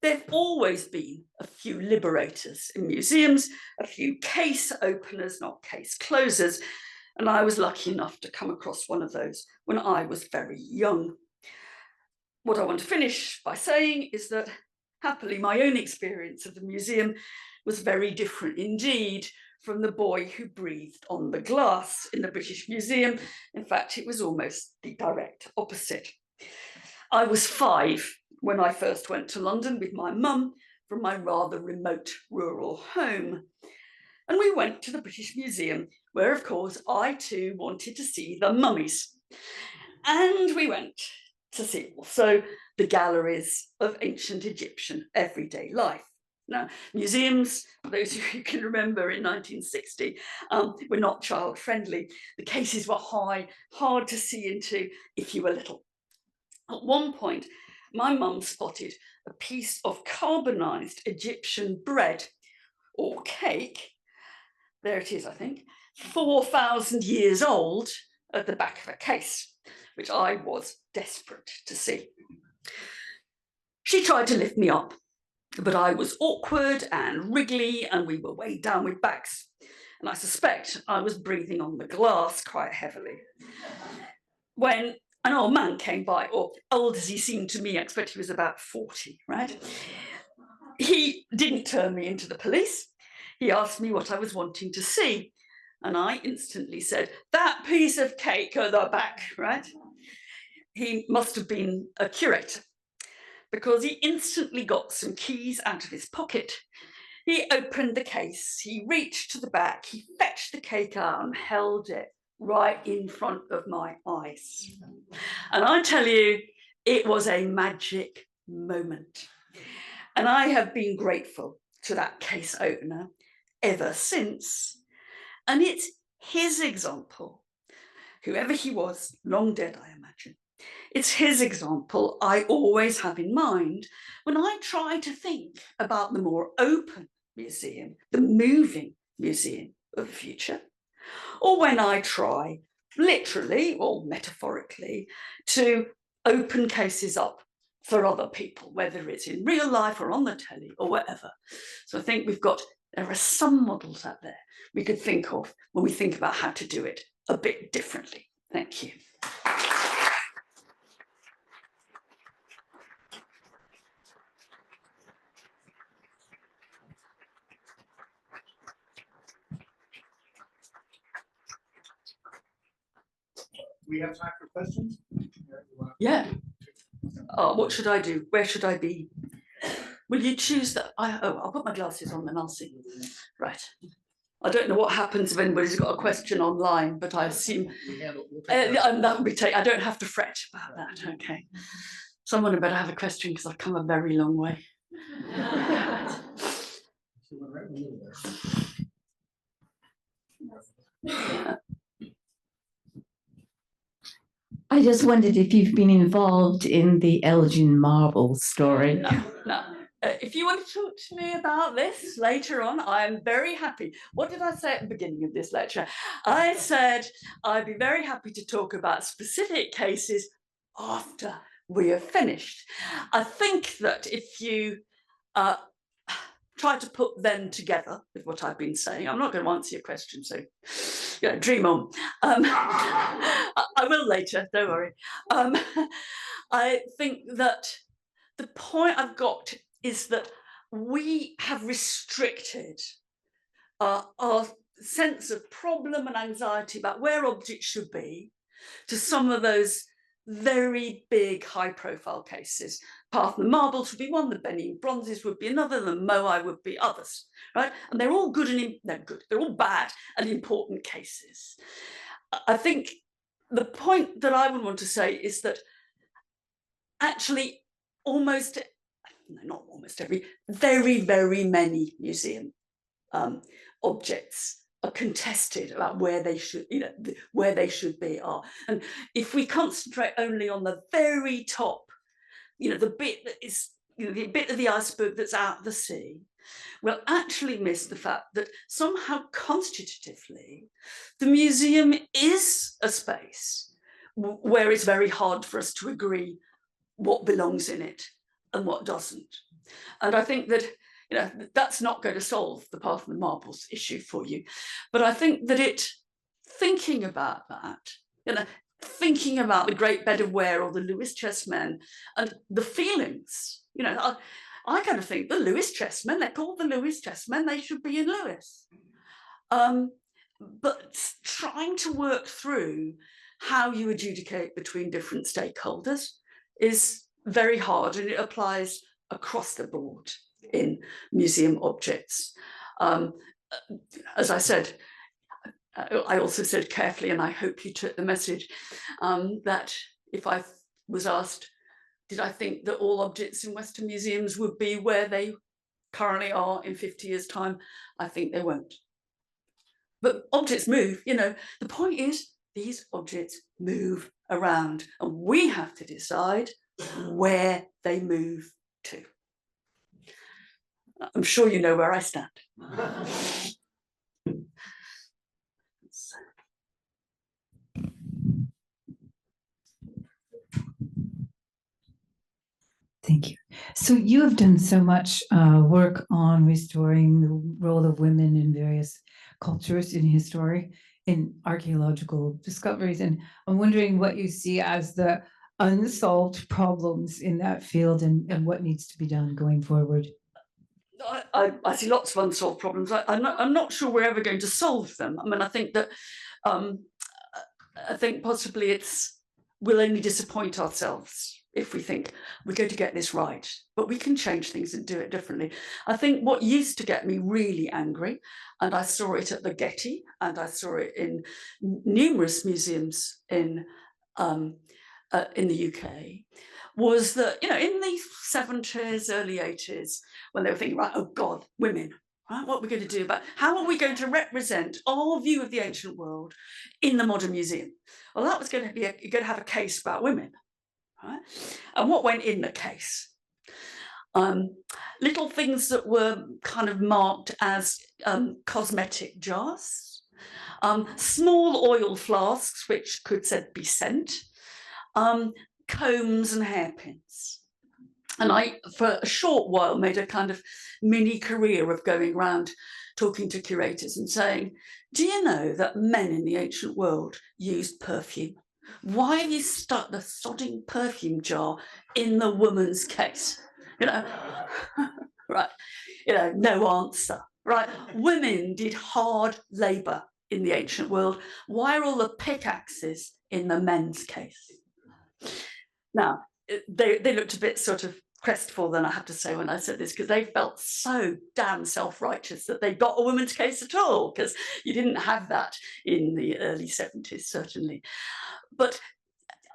there've always been a few liberators in museums, a few case openers, not case closers, and I was lucky enough to come across one of those when I was very young. What I want to finish by saying is that happily my own experience of the museum was very different indeed from the boy who breathed on the glass in the British Museum. In fact, it was almost the direct opposite. I was 5 when I first went to London with my mum from my rather remote rural home. And we went to the British Museum, where, of course, I too wanted to see the mummies. And we went to see also the galleries of ancient Egyptian everyday life. Now, museums, for those of you who can remember in 1960, were not child friendly. The cases were high, hard to see into if you were little. At one point, my mum spotted a piece of carbonized Egyptian bread or cake. There it is, I think, 4,000 years old at the back of a case, which I was desperate to see. She tried to lift me up, but I was awkward and wriggly and we were weighed down with bags. And I suspect I was breathing on the glass quite heavily. When an old man came by, or old as he seemed to me, I expect he was about 40, right? He didn't turn me into the police. He asked me what I was wanting to see. And I instantly said, that piece of cake at the back, right? He must have been a curator because he instantly got some keys out of his pocket. He opened the case, he reached to the back, he fetched the cake out and held it right in front of my eyes. And I tell you, it was a magic moment. And I have been grateful to that case opener ever since. And it's his example, whoever he was, long dead, I imagine. It's his example I always have in mind when I try to think about the more open museum, the moving museum of the future, or when I try, literally or metaphorically, to open cases up for other people, whether it's in real life or on the telly or whatever. So I think there are some models out there we could think of when we think about how to do it a bit differently. Thank you. We have time for questions? Yeah. What should I do? Where should I be? Will you choose that? I'll put my glasses on and I'll see. Right. I don't know what happens if anybody's got a question online, but I assume that would be I don't have to fret about that. Okay. Someone had better have a question because I've come a very long way. I just wondered if you've been involved in the Elgin Marble story. No. If you want to talk to me about this later on, I am very happy. What did I say at the beginning of this lecture? I said I'd be very happy to talk about specific cases after we have finished. I think that if you try to put them together with what I've been saying, I'm not going to answer your question, so dream on. I will later, don't worry. I think that the point I've got is that we have restricted our sense of problem and anxiety about where objects should be to some of those very big high-profile cases. Parthenon marbles would be one, the Benin bronzes would be another, the Moai would be others, right? And they're all good and they're all bad and important cases. I think the point that I would want to say is that actually very, very many museum objects are contested about where they should, where they should be are. And if we concentrate only on the very top, the bit that is, the bit of the iceberg that's out at the sea, we'll actually miss the fact that somehow constitutively, the museum is a space where it's very hard for us to agree what belongs in it and what doesn't. And I think that that's not going to solve the Parthenon marbles issue for you. But I think that thinking about that, thinking about the Great Bed of Ware or the Lewis chessmen and the feelings, I kind of think the Lewis chessmen, they're called the Lewis chessmen, they should be in Lewis. But trying to work through how you adjudicate between different stakeholders is very hard, and it applies across the board in museum objects. As I said, I also said carefully, and I hope you took the message, that if I was asked, did I think that all objects in Western museums would be where they currently are in 50 years' time? I think they won't. But objects move, the point is these objects move around, and we have to decide where they move to. I'm sure you know where I stand. Thank you. So you have done so much work on restoring the role of women in various cultures in history, in archaeological discoveries, and I'm wondering what you see as the unsolved problems in that field and what needs to be done going forward. I see lots of unsolved problems. I'm not sure we're ever going to solve them. I mean, I think that I think possibly we'll only disappoint ourselves if we think we're going to get this right, but we can change things and do it differently. I think what used to get me really angry, and I saw it at the Getty, and I saw it in numerous museums in the UK, was that, in the 70s, early 80s, when they were thinking, right, oh God, women, right, what are we going to do about, how are we going to represent our view of the ancient world in the modern museum? Well, that was going to be, you're going to have a case about women, right? And what went in the case? Little things that were kind of marked as cosmetic jars, small oil flasks, which could be scent, combs and hairpins. And I, for a short while, made a kind of mini career of going around talking to curators and saying, do you know that men in the ancient world used perfume? Why have you stuck the sodding perfume jar in the woman's case? Right, no answer, right? Women did hard labor in the ancient world. Why are all the pickaxes in the men's case? Now, they looked a bit sort of crestfallen, I have to say, when I said this, because they felt so damn self-righteous that they got a woman's case at all, because you didn't have that in the early 70s, certainly. But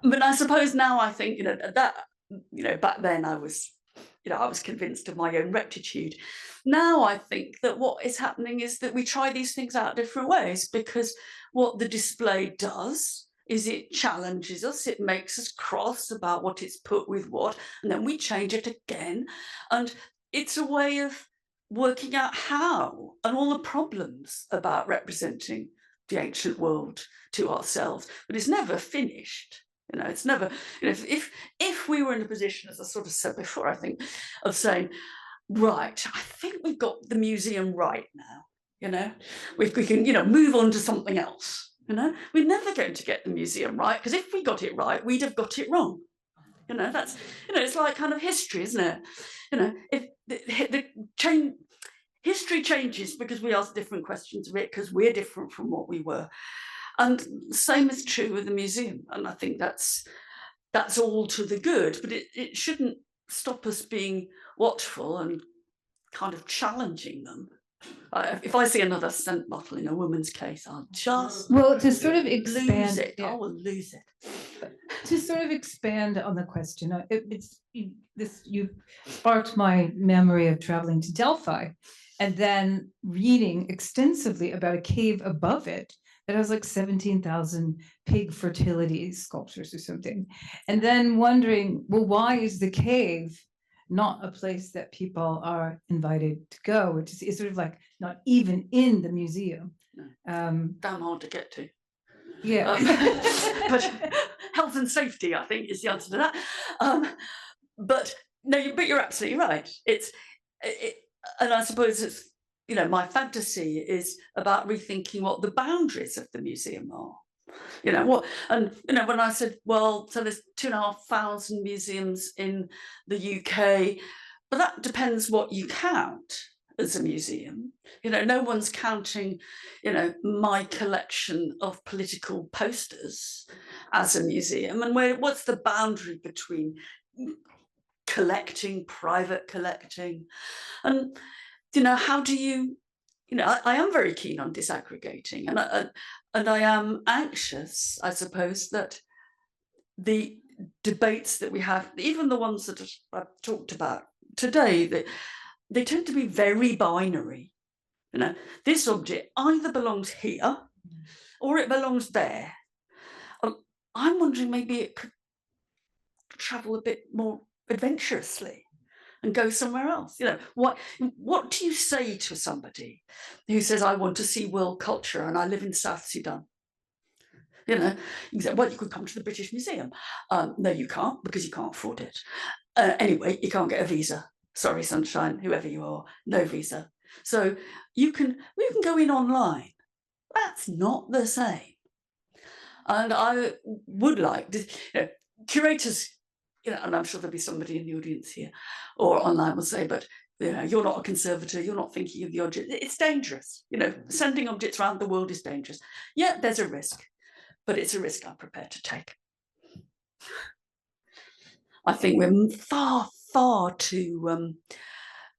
I suppose now I think, back then I was convinced of my own rectitude. Now I think that what is happening is that we try these things out different ways, because what the display does is it challenges us, it makes us cross about what it's put with what, and then we change it again. And it's a way of working out how, and all the problems about representing the ancient world to ourselves, but it's never finished. It's never, if we were in a position, as I sort of said before, I think, of saying, right, I think we've got the museum right now, we can, move on to something else. We're never going to get the museum right, because if we got it right, we'd have got it wrong. That's, it's like kind of history, isn't it? If history changes because we ask different questions of it, because we're different from what we were. And the same is true with the museum. And I think that's all to the good, but it shouldn't stop us being watchful and kind of challenging them. If I see another scent bottle in a woman's case, I'll just to sort of lose expand it. I will lose it. To sort of expand on the question, you sparked my memory of traveling to Delphi and then reading extensively about a cave above it that has like 17,000 pig fertility sculptures or something, and then wondering, well, why is the cave not a place that people are invited to go, which is sort of like not even in the museum. Damn hard to get to. Yeah. But health and safety, I think, is the answer to that. But you're absolutely right. And I suppose it's, my fantasy is about rethinking what the boundaries of the museum are. When I said, well, so there's 2,500 museums in the UK, but that depends what you count as a museum. No one's counting, my collection of political posters as a museum. And what's the boundary between collecting, private collecting, and how do you, I am very keen on disaggregating, and I am anxious, I suppose, that the debates that we have, even the ones that I've talked about today, they tend to be very binary. This object either belongs here or it belongs there. I'm wondering maybe it could travel a bit more adventurously and go somewhere else. What do you say to somebody who says, I want to see world culture and I live in South Sudan? You say, well, you could come to the British Museum. No, you can't, because you can't afford it. Anyway, you can't get a visa. Sorry, sunshine, whoever you are, no visa. So you can go in online. That's not the same. And I would like to, curators, and I'm sure there'll be somebody in the audience here or online will say, but you're not a conservator, you're not thinking of the object. It's dangerous. Sending objects around the world is dangerous. Yeah, there's a risk, but it's a risk I'm prepared to take. I think we're far, far too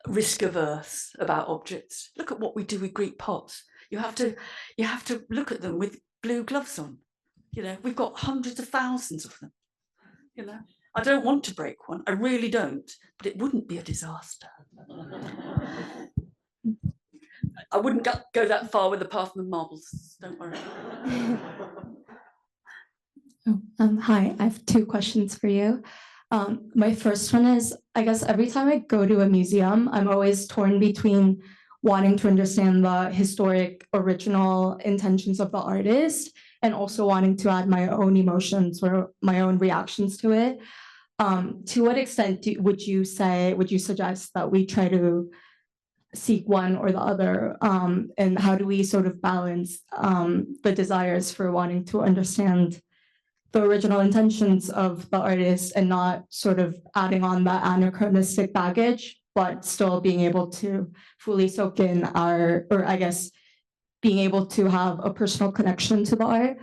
risk averse about objects. Look at what we do with Greek pots. You have to look at them with blue gloves on. We've got hundreds of thousands of them. I don't want to break one. I really don't, but it wouldn't be a disaster. I wouldn't go that far with the Parthenon marbles. Don't worry. Hi, I have two questions for you. My first one is, I guess every time I go to a museum, I'm always torn between wanting to understand the historic original intentions of the artist and also wanting to add my own emotions or my own reactions to it. To what extent would you suggest that we try to seek one or the other? And how do we sort of balance the desires for wanting to understand the original intentions of the artist and not sort of adding on that anachronistic baggage, but still being able to fully soak in being able to have a personal connection to the art?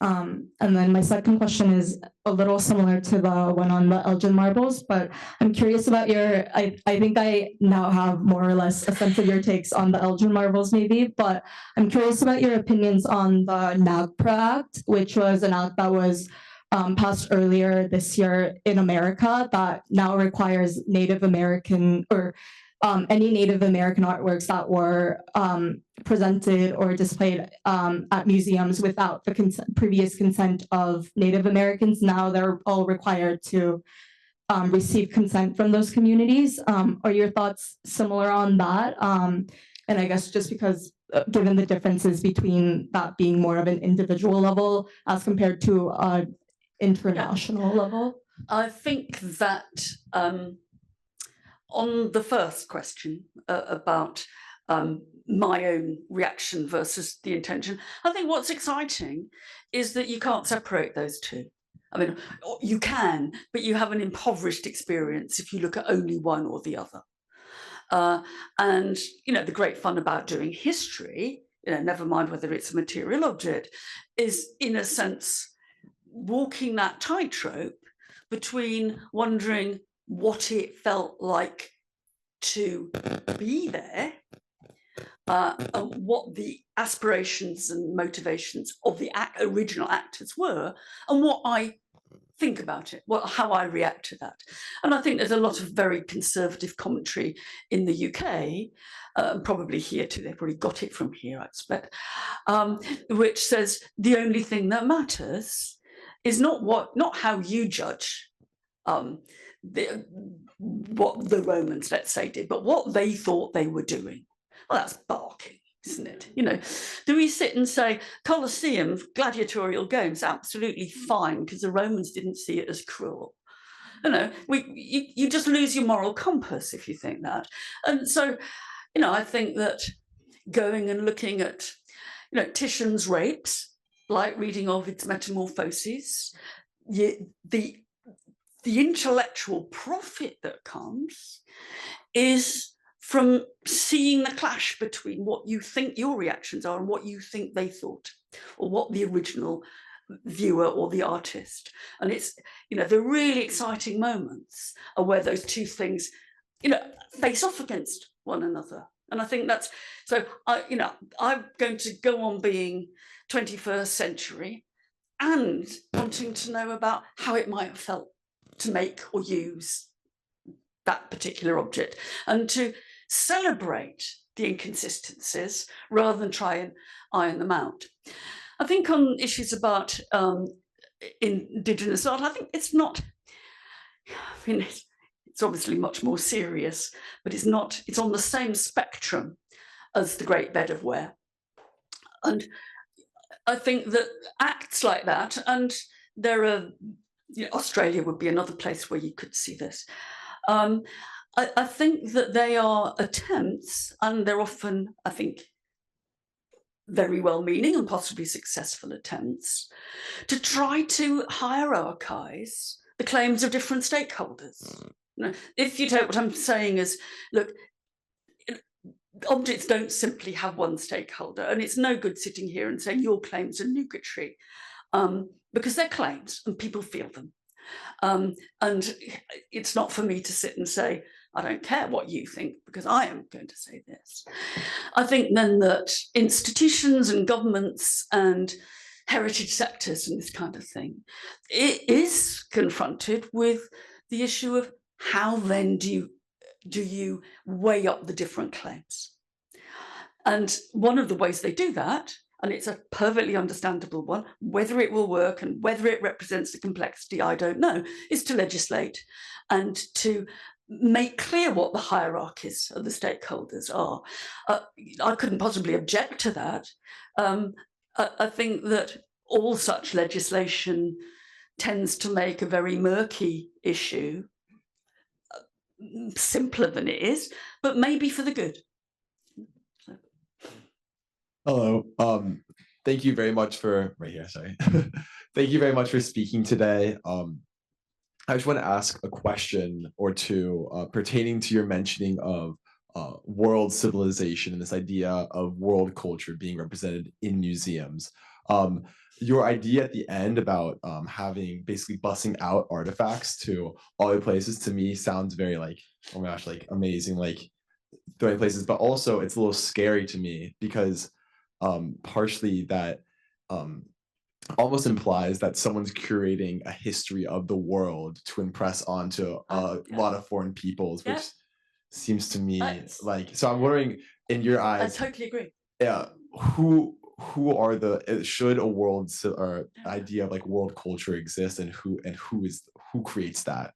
And then my second question is a little similar to the one on the Elgin marbles, but I'm curious about I think I now have more or less a sense of your takes on the Elgin marbles maybe, but I'm curious about your opinions on the NAGPRA Act, which was an act that was passed earlier this year in America that now requires Native American or any Native American artworks that were presented or displayed at museums without the previous consent of Native Americans. Now they're all required to receive consent from those communities. Are your thoughts similar on that? And I guess just because given the differences between that being more of an individual level as compared to an international level? I think that on the first question about my own reaction versus the intention, I think what's exciting is that you can't separate those two. I mean, you can, but you have an impoverished experience if you look at only one or the other. And, you know, the great fun about doing history, you know, never mind whether it's a material object, is in a sense walking that tightrope between wondering what it felt like to be there, and what the aspirations and motivations of the original actors were, and what I think about it, how I react to that. And I think there's a lot of very conservative commentary in the UK, probably here too, they've probably got it from here, I expect, which says the only thing that matters is not how you judge what the Romans, let's say, did, but what they thought they were doing. Well, that's barking, isn't it? You know, do we sit and say Colosseum, gladiatorial games, absolutely fine because the Romans didn't see it as cruel? You know, you just lose your moral compass if you think that. And so, you know, I think that going and looking at, you know, Titian's rapes, like reading Ovid's Metamorphoses, the intellectual profit that comes is from seeing the clash between what you think your reactions are and what you think they thought, or what the original viewer or the artist. And it's, you know, the really exciting moments are where those two things, you know, face off against one another. And I think that's, so you know, I'm going to go on being 21st century and wanting to know about how it might have felt to make or use that particular object, and to celebrate the inconsistencies rather than try and iron them out. I think on issues about Indigenous art, I think it's not, I mean, it's obviously much more serious, but it's on the same spectrum as the Great Bed of Ware. And I think that acts like that, and there are, you know, Australia would be another place where you could see this. I think that they are attempts, and they're often, I think, very well-meaning and possibly successful attempts, to try to hierarchize the claims of different stakeholders. You know, if you take what I'm saying as, look, objects don't simply have one stakeholder, and it's no good sitting here and saying your claims are nugatory, because they're claims and people feel them. And it's not for me to sit and say, I don't care what you think, because I am going to say this. I think then that institutions and governments and heritage sectors and this kind of thing, it is confronted with the issue of how then do you weigh up the different claims? And one of the ways they do that, and it's a perfectly understandable one, whether it will work and whether it represents the complexity, I don't know, is to legislate and to make clear what the hierarchies of the stakeholders are. I couldn't possibly object to that. I think that all such legislation tends to make a very murky issue simpler than it is, but maybe for the good. Hello. Thank you very much for sorry. Thank you very much for speaking today. I just want to ask a question or two pertaining to your mentioning of world civilization and this idea of world culture being represented in museums. your idea at the end about having basically bussing out artifacts to all the places, to me sounds very like, oh my gosh, like amazing, like throwing places, but also it's a little scary to me because partially that almost implies that someone's curating a history of the world to impress onto a Yeah. lot of foreign peoples, which Yeah. seems to me That's- like, so I'm wondering, in your I eyes, totally agree. yeah, who are should a world or idea of like world culture exist, and who creates that?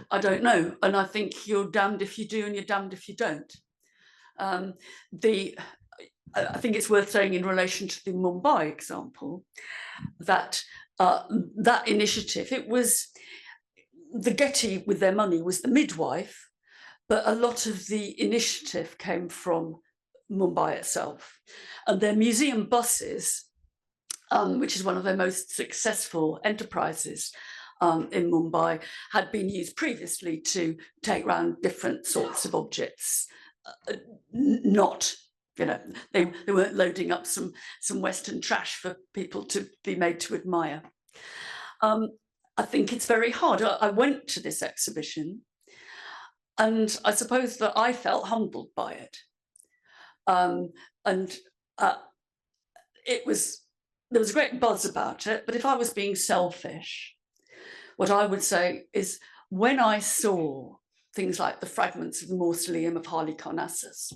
I don't know, and I think you're damned if you do and you're damned if you don't. I think it's worth saying in relation to the Mumbai example that that initiative, it was the Getty with their money was the midwife, but a lot of the initiative came from Mumbai itself, and their museum buses, which is one of their most successful enterprises in Mumbai, had been used previously to take around different sorts of objects, not, you know, they weren't loading up some Western trash for people to be made to admire. I think it's very hard. I went to this exhibition and I suppose that I felt humbled by it. There was a great buzz about it, but if I was being selfish, what I would say is when I saw things like the fragments of the mausoleum of Halicarnassus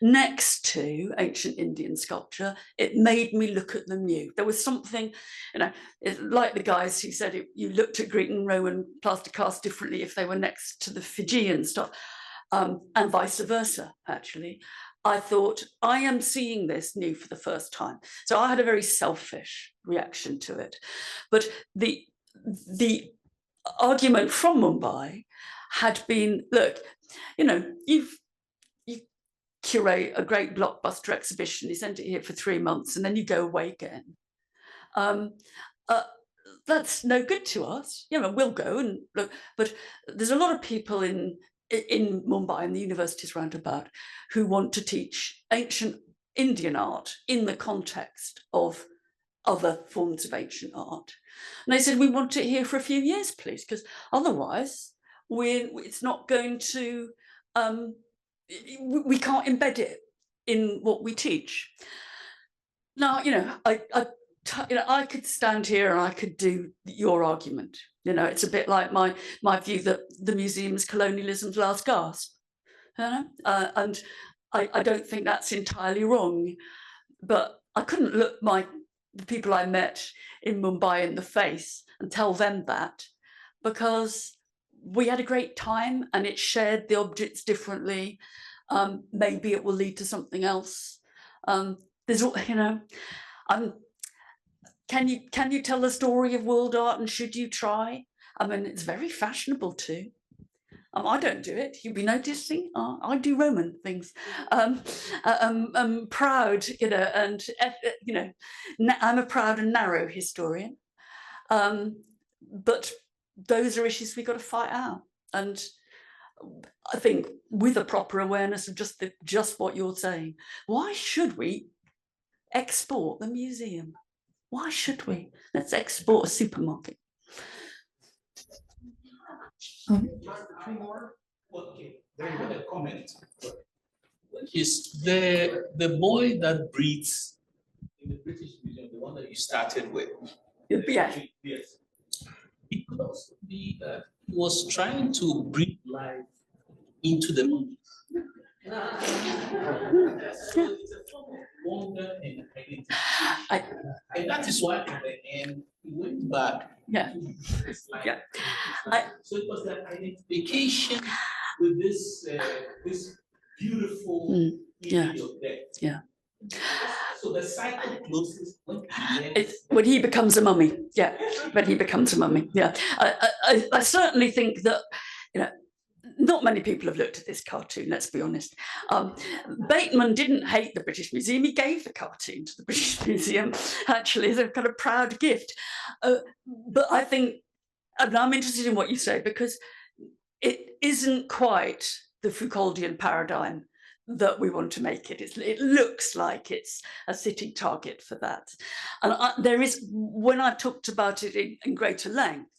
next to ancient Indian sculpture, it made me look at them new. There was something, you know, like the guys who said you looked at Greek and Roman plaster casts differently if they were next to the Fijian stuff, and vice versa, actually. I thought, I am seeing this new for the first time. So I had a very selfish reaction to it. But the argument from Mumbai had been, look, you know, you curate a great blockbuster exhibition, you send it here for 3 months and then you go away again. That's no good to us. You know, we'll go and look, but there's a lot of people in Mumbai and the universities round about who want to teach ancient Indian art in the context of other forms of ancient art. And they said, we want it here for a few years, please, because otherwise it's not going to, we can't embed it in what we teach. Now, you know, I could stand here and I could do your argument. You know, it's a bit like my view that the museum's colonialism's last gasp. You know? And I don't think that's entirely wrong. But I couldn't look the people I met in Mumbai in the face and tell them that, because we had a great time and it shared the objects differently. Maybe it will lead to something else. There's, you know, can you tell the story of world art, and should you try? I mean, it's very fashionable too. I don't do it. You'll be noticing. I do Roman things. I'm proud, you know, and you know, I'm a proud and narrow historian. But those are issues we've got to fight out. And I think with a proper awareness of just what you're saying, why should we export the museum? Why should we? Let's export a supermarket. Three more. Okay, there you go. A comment. Is the boy that breathes in the British Museum, the one that you started with? Yes. Yes. It could also be that he was trying to breathe life into the mummies. So it's a form of wonder and identification. And that is why at the end he went back. Yeah. Yeah. So it was that identification with this beautiful image of death. Yeah. So the cycle closes when he becomes a mummy. Yeah, when he becomes a mummy. Yeah, I certainly think that, you know, not many people have looked at this cartoon, let's be honest. Bateman didn't hate the British Museum, he gave the cartoon to the British Museum, actually, as a kind of proud gift. But I think, and I'm interested in what you say, because it isn't quite the Foucauldian paradigm that we want to make it. It looks like it's a sitting target for that. And there is, when I've talked about it in greater length,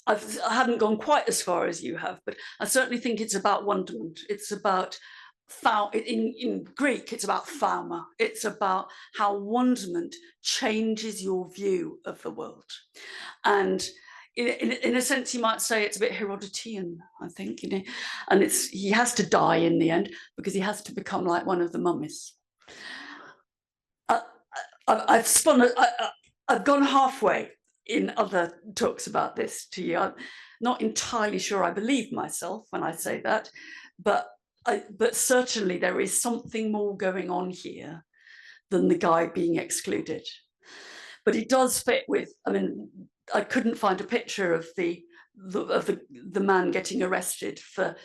I haven't gone quite as far as you have, but I certainly think it's about wonderment. It's about, in Greek, it's about thauma. It's about how wonderment changes your view of the world. And in a sense, you might say it's a bit Herodotean, I think, you know, and he has to die in the end because he has to become like one of the mummies. I've gone halfway in other talks about this to you. I'm not entirely sure I believe myself when I say that, but certainly there is something more going on here than the guy being excluded. But it does fit with, I mean, I couldn't find a picture of the man getting arrested for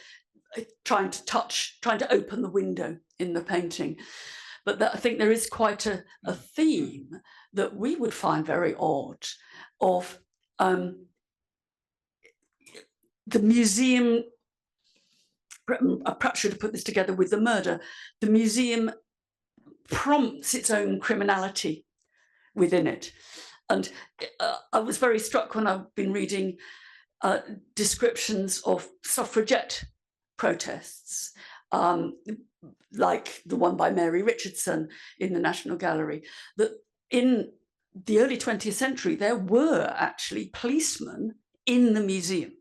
trying to open the window in the painting. But I think there is quite a theme that we would find very odd of the museum. I perhaps should have put this together with the murder. The museum prompts its own criminality within it. And I was very struck when I've been reading descriptions of suffragette protests, like the one by Mary Richardson in the National Gallery, that in the early 20th century, there were actually policemen in the museum.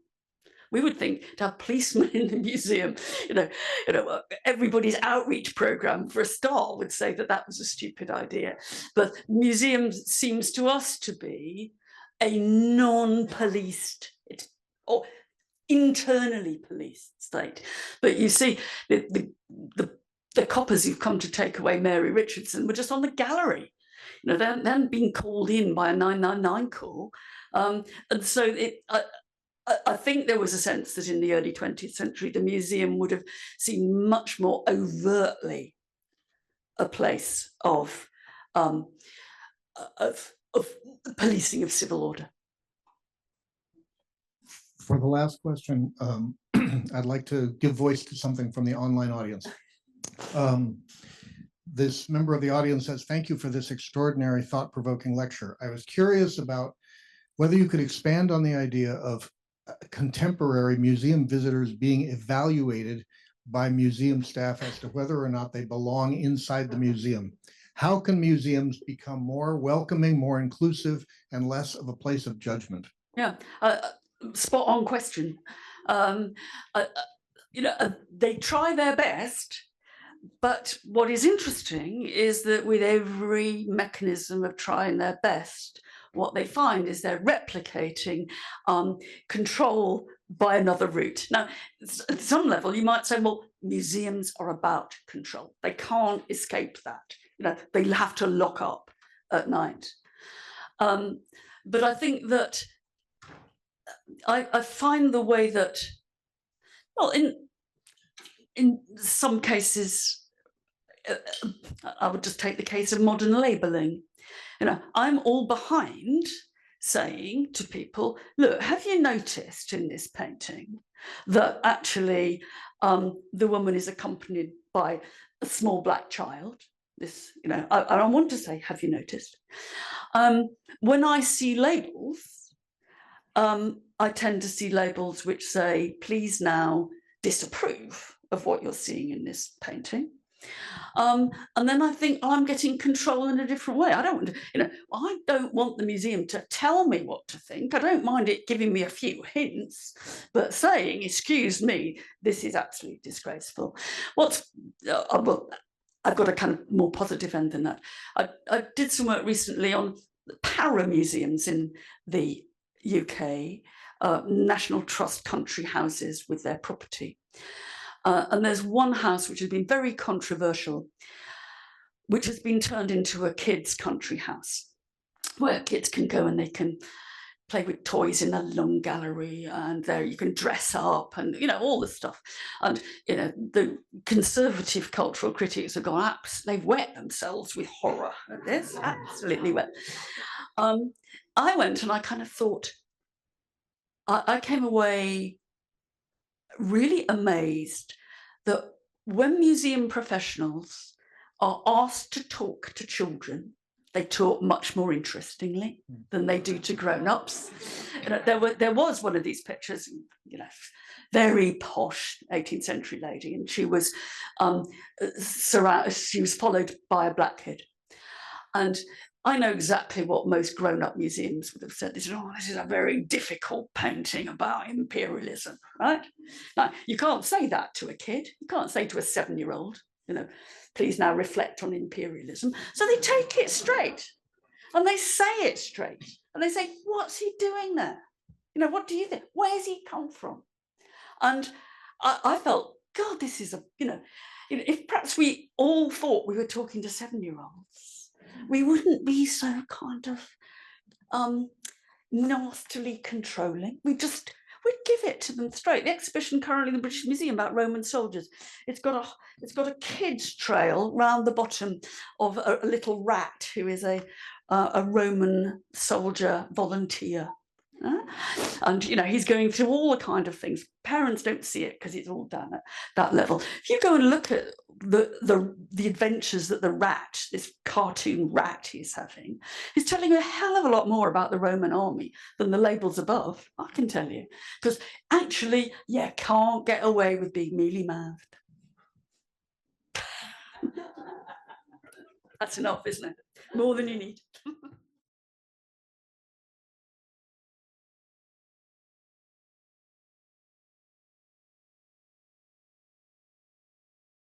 We would think to have policemen in the museum, you know, everybody's outreach program for a start would say that that was a stupid idea. But museums seems to us to be a non-policed or internally policed state. But you see, the coppers who've come to take away Mary Richardson were just on the gallery. You know, they hadn't been called in by a 999 call. And so I think there was a sense that in the early 20th century, the museum would have seemed much more overtly a place of policing of civil order. For the last question, I'd like to give voice to something from the online audience. This member of the audience says, "Thank you for this extraordinary, thought-provoking lecture. I was curious about whether you could expand on the idea of contemporary museum visitors being evaluated by museum staff as to whether or not they belong inside the museum. How can museums become more welcoming, more inclusive, and less of a place of judgment?" Yeah, spot on question. You know, they try their best, but what is interesting is that with every mechanism of trying their best, what they find is they're replicating control by another route. Now, at some level, you might say, well, museums are about control. They can't escape that. You know, they have to lock up at night. But I think that I find the way that, well, in some cases, I would just take the case of modern labeling. You know, I'm all behind saying to people, look, have you noticed in this painting that actually the woman is accompanied by a small black child? This, you know, I want to say, have you noticed? When I see labels, I tend to see labels which say, please now disapprove of what you're seeing in this painting. And then I think, oh, I'm getting control in a different way. I don't, you know, I don't want the museum to tell me what to think. I don't mind it giving me a few hints, but saying, excuse me, this is absolutely disgraceful. What's, well, I've got a kind of more positive end than that. I did some work recently on para museums in the UK, National Trust country houses with their property. And there's one house which has been very controversial, which has been turned into a kids' country house, where kids can go and they can play with toys in a long gallery, and there you can dress up and, you know, all the stuff. And, you know, the conservative cultural critics have gone, they've wet themselves with horror at this, absolutely wet. I went and I kind of thought, I came away really amazed that when museum professionals are asked to talk to children, they talk much more interestingly than they do to grown-ups. You know, there was one of these pictures, you know, very posh 18th century lady, and she was she was followed by a black kid. And I know exactly what most grown-up museums would have said. They said, oh, this is a very difficult painting about imperialism, right? Now, you can't say that to a kid. You can't say to a 7-year-old, you know, please now reflect on imperialism. So they take it straight and they say it straight. And they say, what's he doing there? You know, what do you think? Where's he come from? And I felt, God, this is a, you know, if perhaps we all thought we were talking to 7-year-olds, we wouldn't be so kind of nastily controlling. We'd give it to them straight. The exhibition currently in the British Museum about Roman soldiers, it's got a kid's trail round the bottom of a little rat who is a Roman soldier volunteer. And you know, he's going through all the kind of things. Parents don't see it because it's all done at that level. If you go and look at the adventures that the rat, this cartoon rat he's having, he's telling you a hell of a lot more about the Roman army than the labels above, I can tell you. Because actually, you can't get away with being mealy-mouthed. That's enough, isn't it? More than you need.